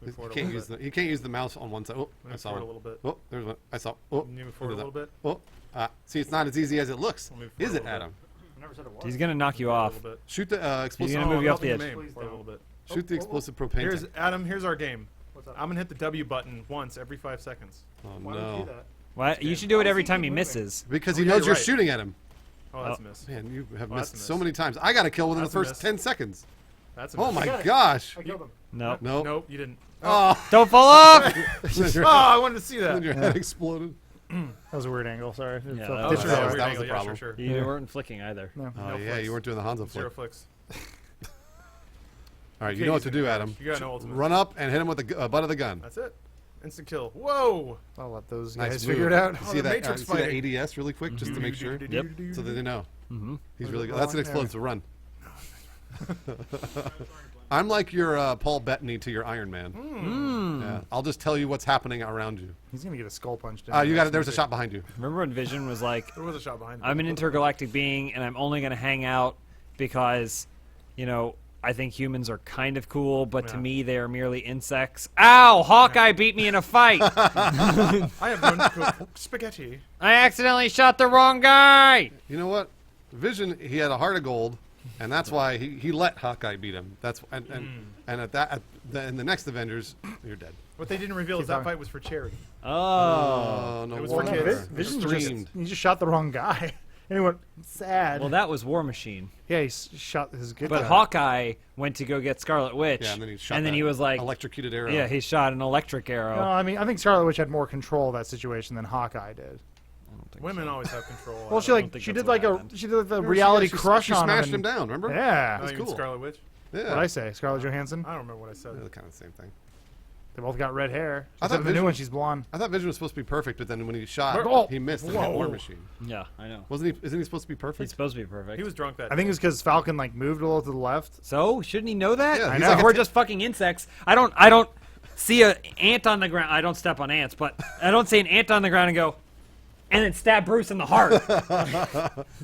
He can't use the mouse on one side. Oh, I
Move
saw
forward
it.
a little bit.
Oh, there's one. I saw. Oh,
Can you move forward a
look at
little
that. Oh, see, it's not as easy as it looks.
I'll move
Is
forward
it,
a little
Adam?
I never said it was.
He's gonna knock you
A
off.
little bit.
Shoot the explosive.
gonna move you off the
helping
edge.
you,
Please
forward a
don't.
little bit.
Shoot the explosive propane tank.
Here's our game.
What's up?
I'm gonna hit the W button once every 5 seconds.
Oh
Why don't you
no!
do that?
What? You should do it
Why
every
does he
time he
keep moving?
misses.
Because
Oh,
he
yeah,
knows
you're
you're
right.
shooting at him.
Oh, that's a
Oh.
miss.
Man, you have
Well, that's
missed
a
so
miss.
many times. I got a kill within
That's
the
a
first
miss.
10 seconds.
That's a
Oh
miss.
my
got it.
gosh!
I killed him.
No.
No.
Nope, you didn't.
Oh,
Don't fall off.
Oh, I wanted to see
then
that.
your head exploded.
That was a weird angle. Sorry.
Yeah,
It
that
felt
was-
different.
Sure,
that was
weird
the
angle, yeah,
problem.
Sure,
You
Yeah.
weren't flicking either.
No.
Oh
No
yeah,
flicks.
you weren't doing the Hanzo
Zero
flip.
flicks.
All right, you
can't
know what
use
to
it
do,
in
Adam.
damage. You got no ultimate.
Run up and hit him with the butt of the gun.
That's it. Instant kill. Whoa!
I'll let those
Nice
guys
move.
figure it out.
You
Oh,
see
the
that?
Matrix
You see that
fighting.
ADS really quick, just to make sure,
Yep.
so that they know.
Mm-hmm.
He's
Where's
really
the
good. That's an
ball? There.
explosive run. I'm like your Paul Bettany to your Iron Man.
Hmm.
Yeah, I'll just tell you what's happening around you.
He's gonna get a skull punched in.
You got it. There's a shot behind you.
Remember when Vision was like,
There was a shot behind.
I'm an intergalactic being and I'm only going to hang out because, I think humans are kind of cool, but to
Yeah.
me they are merely insects. Ow! Hawkeye beat me in a fight.
I have run to cook spaghetti.
I accidentally shot the wrong guy.
You know what? Vision, he had a heart of gold, and that's why he let Hawkeye beat him. That's and in the next Avengers, you're dead.
What they didn't reveal is that fight was for charity.
Oh.
No
It was
wonder.
for kids.
Vision
Streamed.
you just shot the wrong guy. Anyone sad?
Well, that was War Machine.
Yeah, he shot his good
But
guy.
Hawkeye went to go get Scarlet Witch.
Yeah, and then he shot.
and then
that
he was like,
electrocuted arrow.
yeah, he shot an electric arrow.
No, I mean, I think Scarlet Witch had more control of that situation than Hawkeye did.
I don't think
Women
so.
always have control.
Well, she
don't
like
think
she
that's
did
what
like
happened.
she did like the
Remember
reality
she
crush
she
on
smashed
him.
him down. Remember?
Yeah.
Oh, you mean
cool.
Scarlet Witch?
Yeah.
What'd I say? Scarlett Johansson?
I don't remember what I said.
They're kind of the same thing.
They both got red hair.
I thought
Except the new
Vision-
one, she's blonde.
I thought Vision was supposed to be perfect, but then when he shot,
Oh!
he missed and
Whoa.
hit War Machine.
Yeah, I know.
Wasn't he? Isn't he supposed to be
He's
perfect?
supposed to be perfect.
He was drunk that
I think
day.
it was because Falcon like moved a little to the left.
So shouldn't he know that?
Yeah,
I
he's
know.
like a
We're
t-
just fucking insects. I don't see an ant on the ground. I don't step on ants, but I don't see an ant on the ground and go, and then stab Bruce in the heart. That's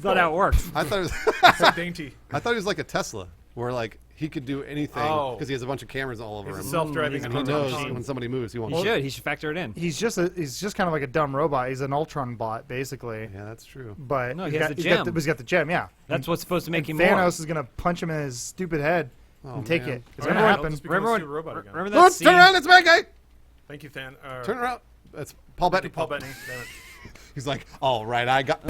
not how it works.
I thought it was.
so dainty.
I thought he was like a Tesla, where like he could do anything
Oh.
because he has a bunch of cameras all over
He's a
him,
self-driving
and he knows
automaton.
when somebody moves, he won't.
He should. He should factor it in.
He's just kind of like a dumb robot. He's an Ultron bot basically.
Yeah, that's true.
But
No, he
he's
has
got,
the
he's got
gem.
he's got the gem. Yeah.
That's what's supposed to make him
Thanos
more.
is gonna punch him in his stupid head
Oh,
and take
man.
it. It's
All
gonna
right,
happen.
I'll just become
Remember
a
when?
super robot again.
Remember that
Let's
scene?
turn around. It's my guy.
Thank you, Than.
Turn around. That's Paul Bettany.
Paul Bettany. Damn it.
He's like, all right, I got.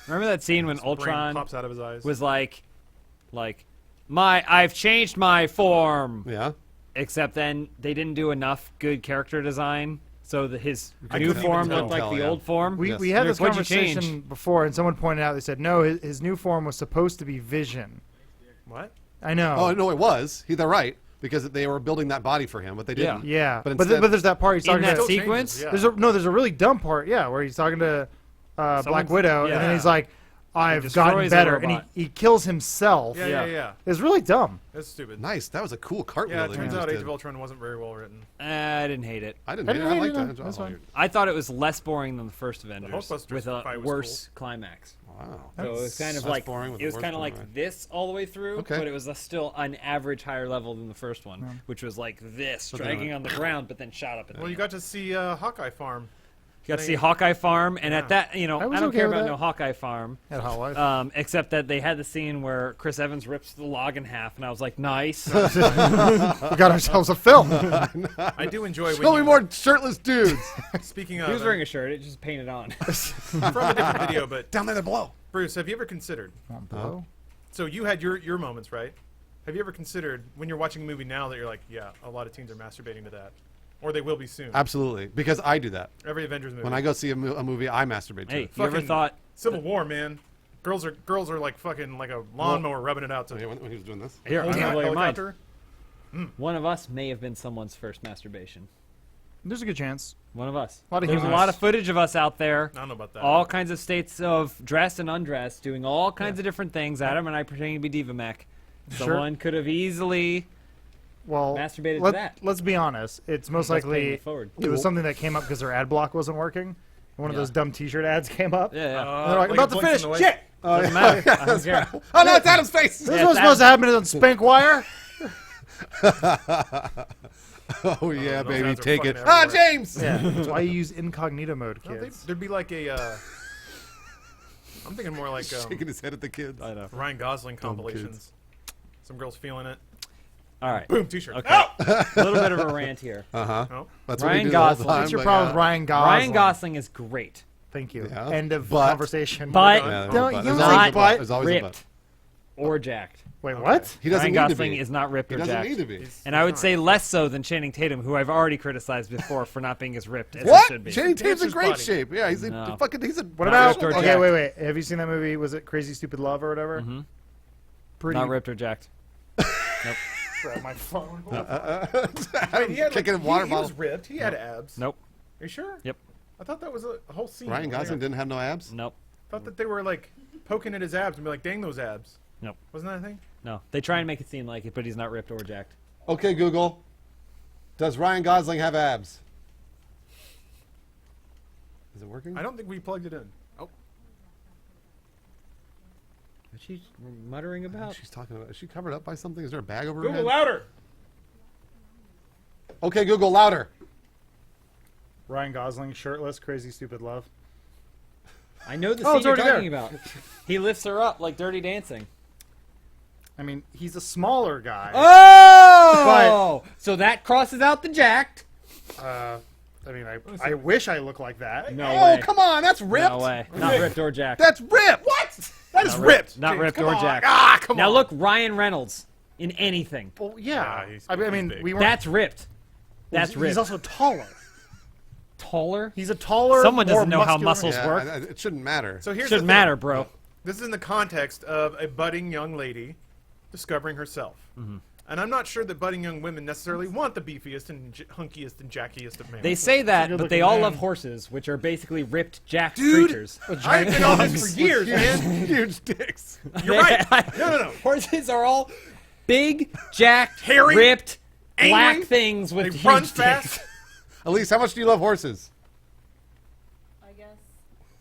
Remember that scene when
Brain
Ultron
pops out of his eyes.
was like, I've changed my form.
Yeah.
Except then they didn't do enough good character design, so his
I
new
couldn't even
form
tell.
looked like
Tell,
the
yeah.
old form.
We,
Yes.
we had
They're
this
like, "What'd you
conversation
change?"
before, and someone pointed out. They said no, his new form was supposed to be Vision.
What?
I know.
Oh no, it was. They're right because they were building that body for him, but they didn't.
Yeah,
But
but,
instead-
but there's that part he's
In
talking
that
to.
Still
sequence?
changes, yeah.
There's a really dumb part, yeah, where he's talking to Black
Someone's-
Widow, and then
yeah.
he's like, "I've
destroys
gotten
a
better," and
robot.
he kills himself.
Yeah.
It's really dumb.
That's stupid.
Nice. That was a cool cartwheel.
Yeah, it
that
turns
you
out
just
Age
did.
of Ultron wasn't very well written.
I didn't hate it.
I didn't.
I
hate it.
didn't
I
hate
liked
it,
that.
no, that's fine.
I thought it was less boring than the first Avengers,
Hulkbuster
with a
fight was
worse climax.
Wow.
So it was kind of
That's
like
boring with
it
the
was
worst
kind of like
climax.
this all the way through,
Okay.
but it was still an average higher level than the first one, which was like this,
But then
dragging
it-
on the ground, but then shot up. At
Well,
the
you got to see Hawkeye Farm.
You got to see Hawkeye Farm, and
Yeah.
at that, I
I was
don't
okay
care
with
about
that.
no Hawkeye Farm,
At Hot Wife.
except that they had the scene where Chris Evans rips the log in half, and I was like, nice.
We got ourselves a film.
I do enjoy when
Show me
you,
more shirtless dudes.
Speaking
He
of,
was wearing a shirt; it just painted on.
from a different video, but
Down there below.
Bruce, have you ever considered?
Hello?
So you had your moments, right? Have you ever considered when you're watching a movie now that you're like, yeah, a lot of teens are masturbating to that, or they will be soon?
Absolutely, because I do that.
Every Avengers movie.
When I go see a movie, I masturbate to
Hey,
it.
you ever
Fucking-
thought?
Civil War, man, girls are like fucking like a lawnmower rubbing it out to
Yeah, when he was doing this.
Here, I'm
holding
gonna
a
blow your mind.
helicopter.
One of us may have been someone's first masturbation.
There's a good chance.
One of us.
A lot of
There's a
humans.
lot of footage of us out there.
I don't know about that.
All kinds of states of dressed and undressed, doing all kinds of different things. Adam and I pretending to be Diva Mech.
Sure.
Someone could have easily
Well,
masturbated to that.
let's be honest. It's most
That's paying
likely
it forward.
it was something that came up because their ad block wasn't working. One of
Yeah.
those dumb T-shirt ads came up.
Yeah, yeah.
And they're like, about to
a Blinks
finish.
in the Way.
Shit!
Doesn't matter. I don't care.
Oh no, it's Adam's face.
This
Yeah,
was
that-
supposed to happen on Spankwire.
Oh yeah,
those
baby,
ads are
take it.
fucking
Ah,
everywhere.
James.
Yeah, that's why you use incognito mode,
No,
kids.
there'd be like a. I'm thinking more like
Shaking his head at the kids.
I know.
Ryan Gosling
Dumb
compilations. Some girls feeling it.
All right.
Boom, T-shirt.
Okay. A little bit of a rant here.
Uh huh.
Oh.
That's
Ryan
what we do all the
Gosling.
time,
What's your
but
problem
yeah.
with Ryan Gosling?
Ryan Gosling is great,
Thank you.
Yeah.
End of
But-
conversation.
but
Yeah, there's
Don't-
a but.
you
There's
don't
always
say
a
but.
There's always a
ripped
but.
or jacked.
Wait, what?
He doesn't
Ryan
need to
Gosling
be.
is not ripped
He
or
doesn't
jacked.
need to be.
And I would say less so than Channing Tatum, who I've already criticized before for not being as ripped as he
What?
should be.
Channing Tatum's in
Dancer's
great
body.
shape. Yeah, he's
No.
a fucking. He's a.
What
Not
about?
ripped or
Okay,
jacked.
wait. Have you seen that movie? Was it Crazy Stupid Love or whatever?
Mhm.
Pretty.
Not ripped or jacked.
Grab my phone.
I mean, he had,
Kicking
like,
a water
he
bottle.
was ripped. He had abs.
Nope.
Are you sure?
Yep.
I thought that was a whole scene.
Ryan
where they
Gosling
got-
didn't have no abs.
Nope.
I thought that they were like poking at his abs and be like, "Dang those abs."
Nope.
Wasn't that a thing?
No. They try and make it seem like it, but he's not ripped or jacked.
Okay, Google. Does Ryan Gosling have abs? Is it working?
I don't think we plugged it in. Oh,
What's she muttering about?
She's talking about. Is she covered up by something? Is there a bag over her
Google
head?
louder.
Okay, Google louder.
Ryan Gosling shirtless, Crazy Stupid Love.
I know the
Oh,
scene
it's
you're
already
talking about. He lifts her up like Dirty Dancing.
I mean, he's a smaller guy.
Oh! So that crosses out the jacked.
I mean, I wish I looked like that.
No
Oh,
way.
come on, that's ripped.
No way. Not ripped or jacked.
That's ripped. What? That is ripped.
Not
James,
ripped
come
or
on.
jacked.
Ah, come
Now
on.
look, Ryan Reynolds in anything.
Well, yeah.
he's
I mean,
big.
we weren't.
That's ripped. That's ripped.
He's also taller.
taller.
He's a taller.
Someone doesn't
more
know how
muscular
muscles
man.
work.
It shouldn't matter.
So here's
Shouldn't
the thing.
matter, bro.
This is in the context of a budding young lady discovering herself. And I'm not sure that budding young women necessarily want the beefiest and hunkiest and jackiest of men.
They say that,
Good
but they
looking
all
man.
love horses, which are basically ripped, jacked
Dude.
creatures.
I've been on this for years, man.
Huge dicks.
You're right. No.
Horses are all big, jacked,
Hairy,
ripped,
angry,
black things with
They
huge
run
dicks.
fast.
Elise, how much do you love horses?
I guess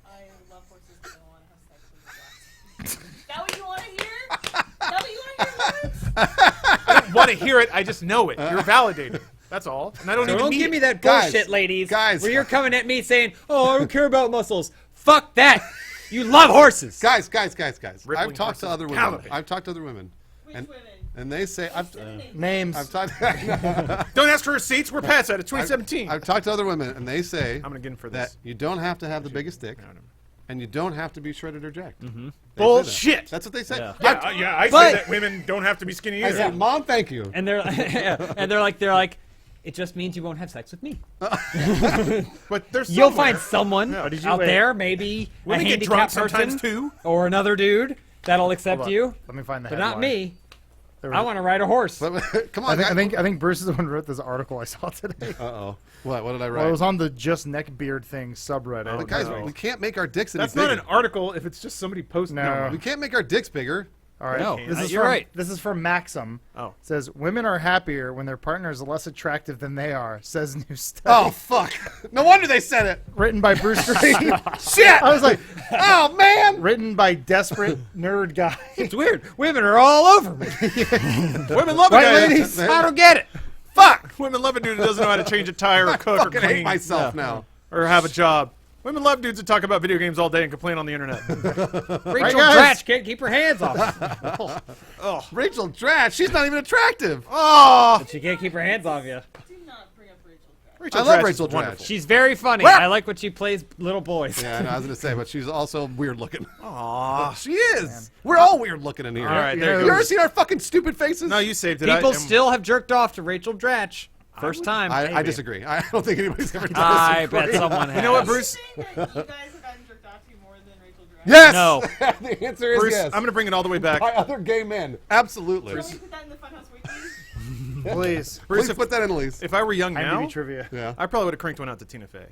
I love horses because I want to have sex with a that what you want to hear? That what you want to hear, Lawrence?
I don't want to hear it. I just know it. You're validated. That's all. And I don't
So
even
don't
need
give me
it.
that
Guys,
bullshit, ladies.
guys.
Where you're coming at me saying, "Oh, I don't care about muscles." Fuck that. You love horses.
Guys.
Rippling
I've talked to
horses.
other women.
Caliban.
I've talked to other women,
Which
and
women?
and they say I've
Names.
talked.
Don't ask for receipts. We're past that. It's 2017.
I've talked to other women, and they say
I'm gonna get in for
that
this.
you don't have to have the biggest dick, and you don't have to be shredded or jacked. Mm-hmm.
Bullshit.
That's what they say.
Yeah.
Yeah, I
But-
say that women don't have to be skinny
I
either.
said, Mom, thank you.
And they're like, it just means you won't have sex with me.
But there's
You'll
somewhere-
find someone
did you
out
wait?
there, maybe
Women
a
get drunk
handicapped person
sometimes too.
or another dude that'll accept
Hold on.
you,
Let me find the
but
headline.
not me.
There
I
was-
want to ride a horse.
Come
I
on,
think Bruce is the one who wrote this article I saw today.
Uh-oh. What did I write?
Well, it was on the Just Neck Beard thing subreddit.
Oh,
But guys,
no.
we can't make our dicks any
That's
bigger.
not an article if it's just somebody posting.
No.
We can't make our dicks bigger.
All right.
No,
this is
you're
from,
right.
This is from Maxim.
Oh.
It says women are happier when their partner is less attractive than they are. Says new study.
Oh fuck! No wonder they said it.
Written by Bruce Green.
Shit!
I was like,
Oh man!
written by desperate nerd guy.
It's weird. Women are all over me.
Women love a
Right,
guy.
ladies?
I don't get it.
Fuck. Women love a dude who doesn't know how to change a tire or cook or
Fucking hate
clean
myself now.
or have a job. Women love dudes that talk about video games all day and complain on the internet.
Rachel
guys?
Dratch can't keep her hands off.
Rachel Dratch, she's not even attractive.
Oh,
She can't keep her hands off you.
Do not bring up Rachel Dratch.
Rachel
I love
Dratch
Rachel
is wonderful.
Dratch.
She's very funny.
What?
I like when she plays little boys.
Yeah, no, I was gonna say, but she's also weird looking.
Aw.
She is. We're all weird looking in here.
All right,
You
there
know-
you
You
go.
ever seen our fucking stupid faces?
No, you saved it.
People
I,
still have jerked off to Rachel Dratch. First time.
I disagree. I don't think anybody's ever done
I
this.
bet someone has.
You know what,
Are you
Bruce?
saying that you guys have gotten jerked off to more than Rachel Dratch?
Yes.
No.
The answer is
Bruce,
yes.
I'm going to bring it all the way back.
By other gay men. Absolutely.
Can we put that in the Funhaus Weekly?
Please.
Bruce,
Please
if,
put that in, Elise.
if I were young now,
IMDb trivia.
Yeah.
I probably would have cranked one out to Tina Fey.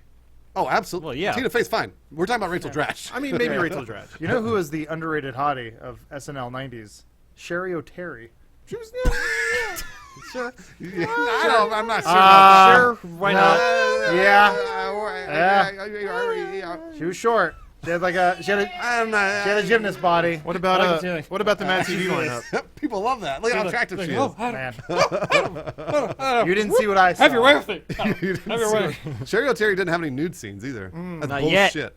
Oh, absolutely.
Well, yeah.
Tina Fey's fine. We're talking about Rachel Dratch.
I mean, maybe Rachel Dratch.
You know who is the underrated hottie of SNL 90s? Sherry O'Terry.
She was,
Sure. I'm not sure about
Sure, why not?
Yeah. She was short. She had like a she had a gymnast body.
what about
I like it too.
what about the Mad TV lineup?
People love that. Look how attractive she is.
Oh,
Man. You didn't see what I saw.
have your way with it.
You didn't
Have your
see
way.
it. Sherry O'Terry didn't have any nude scenes either. That's
Not
bullshit.
yet.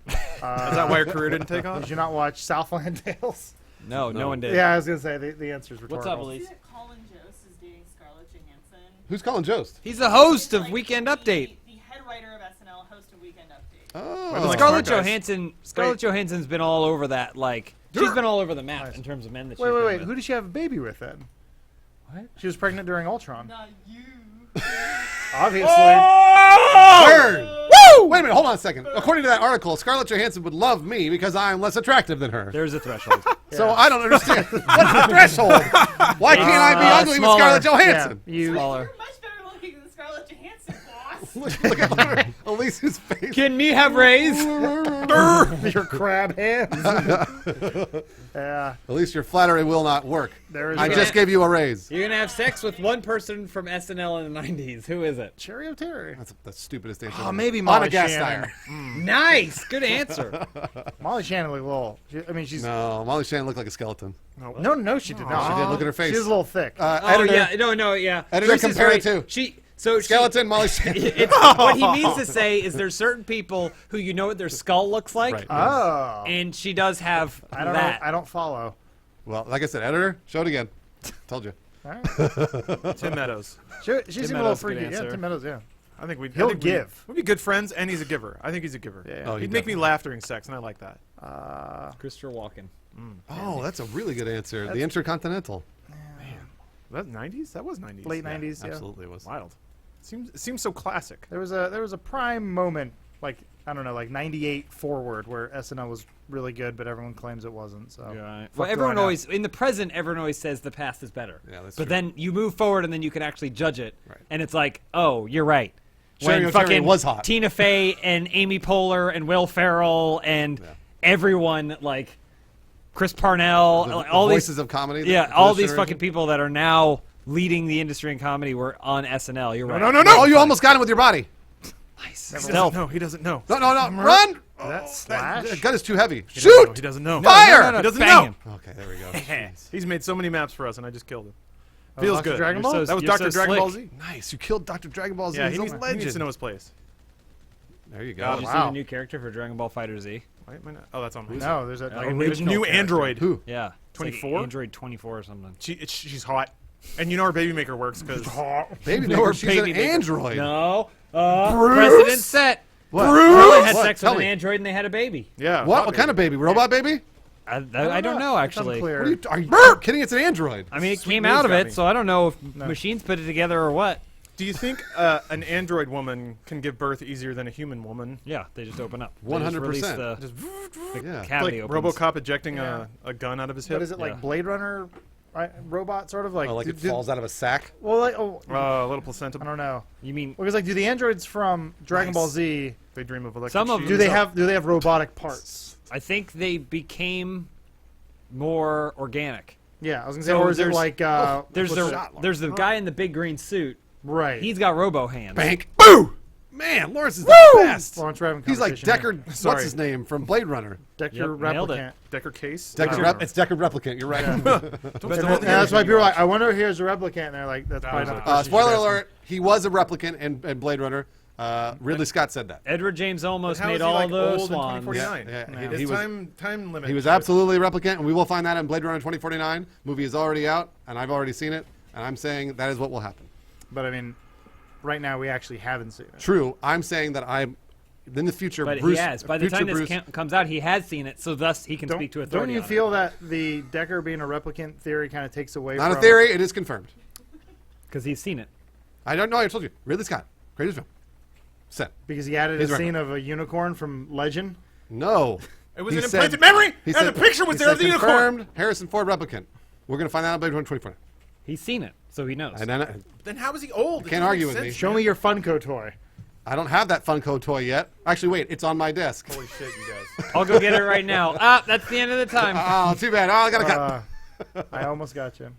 Is that why her career didn't take off?
Did you not watch Southland Tales?
No, no one did.
Yeah, I was gonna say the answer's rhetorical.
What's up,
See
Elise?
that Colin Jost is dating Scarlett Johansson?
Who's Colin Jost?
He's the host
He's
of
like
Weekend
the-
Update.
The head writer of SNL, host of Weekend Update.
Oh.
Like
Scarlett
smart guys.
Johansson. Scarlett Johansson's been all over that. Like she's been all over the map in terms of men that she's
Wait.
been
Wait.
with.
Who did she have a baby with then?
What?
She was pregnant during Ultron.
Not you.
Obviously.
Word. Woo! Wait a minute. Hold on a second. According to that article, Scarlett Johansson would love me because I'm less attractive than her.
There's a threshold.
So I don't understand. What's the threshold? Why can't I be ugly
smaller.
with Scarlett Johansson?
You.
Smaller.
You're much better looking than Scarlett Johansson, boss.
Look at her, Elise's face.
Can me have rays?
Your crab hands. Yeah.
At least your flattery will not work.
There is
I
a-
just gave you a raise.
You're gonna have sex with one person from SNL in the '90s. Who is it?
Cherry O'Terry.
That's the stupidest answer.
Oh,
ever.
maybe
Anna
Molly
Gasteyer.
Shannon.
Nice. Good answer.
Molly Shannon looked a little. I mean, she's.
No, Molly Shannon looked like a skeleton.
No, she did not.
She did. Look at her face.
She was a little thick.
Oh
Editor,
yeah. No. Yeah.
Editor,
Bruce is
compare it
right.
to.
So
skeleton, Molly Shannon.
It's, what he means to say is there's certain people who you know what their skull looks like,
Right.
Oh.
and she does have
I don't
that.
know. I don't follow.
Well, like I said, editor, show it again. Told you.
All right.
Tim Meadows.
She seemed a little
Meadows, good
freaky. Yeah,
answer.
Tim Meadows. Yeah.
I think we'd.
He'll
I think
give.
We'd be good friends, and he's a giver. I think he's a giver.
Yeah.
Oh,
He'd make me laugh during sex, and I like that.
Christopher Walken.
Oh, that's a really good answer. The Intercontinental.
Was that 90s? That was 90s.
Late 90s. Yeah.
Absolutely was.
Wild. It seems so classic.
There was a prime moment, like I don't know, like 98 forward, where SNL was really good, but everyone claims it wasn't. So
Right.
fuck
Well,
do I
everyone
know?
always in the present. Everyone always says the past is better.
Yeah, that's
but
true.
then you move forward, and then you can actually judge it,
Right.
and it's like, oh, you're right.
Sherry
When
O'Terry
fucking
was hot.
Tina Fey and Amy Poehler and Will Ferrell and everyone like Chris Parnell,
The
all
voices
these
of comedy.
yeah,
the
all
first
these
generation.
fucking people that are now leading the industry in comedy were on SNL. You're right.
No.
Oh, you almost got him with your body.
Nice.
He
Stealth.
doesn't know. He doesn't know.
No, run!
Is that Slash?
That gun is too heavy.
He doesn't know.
Shoot!
He doesn't know.
Fire!
He doesn't
Bang
know.
him.
Okay, there we go.
He's made so many maps for us, and I just killed him.
Oh,
Feels
Dr.
good.
Dragon Ball?
That was
You're
Dr.
so
Dragon Ball
slick.
Z.
Nice. You killed Dr. Dragon Ball Z.
Yeah,
He's
he
a
needs
legend.
to know his place.
There you
Did
go.
you see
wow.
the new character for Dragon Ball Fighter Z?
Why am I not? Oh, that's on my.
No, there's a
Like
original
New
character.
android.
Who?
Yeah. It's like
24?
Android 24 or something.
She's hot, and you know our baby maker works because
Baby
No,
Maker,
or
she's
Baby
an
Maker.
android.
No. Precedent set.
What?
Someone had
What?
sex
Tell
with an
me.
android and they had a baby.
yeah.
What?
hot
What kind of baby? Robot baby?
I don't know,
It's
actually.
unclear.
Are you kidding? It's an android.
I mean, it
Sweet
came
news
out of
got
it,
me.
so I don't know if machines put it together or what.
Do you think an android woman can give birth easier than a human woman?
Yeah, they just open up. They
100%.
just release the
Just
Yeah.
cavity
like
opens.
RoboCop ejecting
Yeah.
a gun out of his hip.
But is it like
Yeah.
Blade Runner robot sort of like?
Oh, like it falls out of a sack?
Well, like
A little placenta.
I don't know.
You mean
Because like, do the androids from Dragon Ball Z
They dream of electric
Some of
sheep.
do they have robotic parts?
I think they became more organic.
Yeah, I was gonna say,
So
or is it
there's-
like
There's
what's
the guy in the big green suit.
right?
He's got robo hands.
Bank. Boo! Man, Lawrence is the best.
Lawrence, we're having
He's like
competition
Deckard.
Sorry.
What's his name from Blade Runner?
here. Deckard
Yep, nailed
replicant.
it.
Decker case?
It's Deckard Replicant. You're right.
And that's why people are like, I wonder if here's a replicant, and they're like, that's probably not the question you
Spoiler
should ask
alert: he was a replicant in Blade Runner. Ridley Scott said that.
Edward James almost
How
made
is he,
all
like,
those
old in
swans.
2049?
Yeah,
His
he was.
time limit.
He was
shit.
absolutely a replicant, and we will find that in Blade Runner 2049. Movie is already out, and I've already seen it, and I'm saying that is what will happen.
But I mean, right now we actually haven't seen it.
True. I'm saying that I'm in the future.
But
Bruce,
he has. By the
future
time this
Bruce,
comes out, he has seen it, so thus he can speak to
Don't
authority.
you
on
feel that the Decker being a replicant theory kind of takes away
not
from
a theory. It is confirmed.
Because he's seen it.
I don't know. I told you. Ridley Scott, greatest film. Set.
because he added
He's
a
right.
scene of a unicorn from Legend?
No.
It was
He
an
said-
implanted memory,
he
and
said-
the picture was
he
there of
said
the unicorn.
confirmed Harrison Ford replicant. We're gonna find out in Blade Runner 2049.
He's seen it, so he knows.
And then
Then how is he old? It
Can't
doesn't
argue
make
with me.
sense,
Show
man.
me your Funko toy.
I don't have that Funko toy yet. Actually, wait. It's on my desk.
Holy shit, you guys.
I'll go get it right now. That's the end of the time.
Oh, too bad. Oh, I gotta cut.
I almost got you.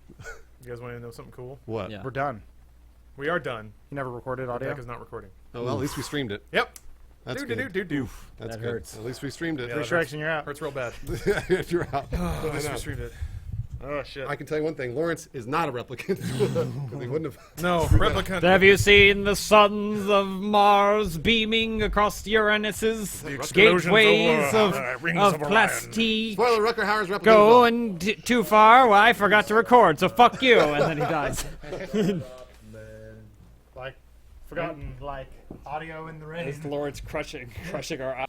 You guys want to know something cool?
What?
Yeah.
We're done.
We are done.
You never recorded audio?
Deck is not recording.
Oh, well, at least we streamed it.
Yep.
That's
do
good.
do.
That's
That
good.
hurts.
At least we streamed it.
Yeah,
Three
that
strikes and you're out.
Hurts real bad.
You're out.
At least we streamed it. Oh shit.
I can tell you one thing. Lawrence is not a replicant. 'Cause he wouldn't have.
No, replicant.
Have you seen the suns of Mars beaming across Uranus's
explosions
gateways
over,
of,
rings
of
of Orion.
plastique?
Spoiler: Rutger Hauer's replicant.
Going too far? Well, I forgot to record, so fuck you. And then he dies.
Like, forgotten, like, audio in the rain.
Lawrence crushing our eyes.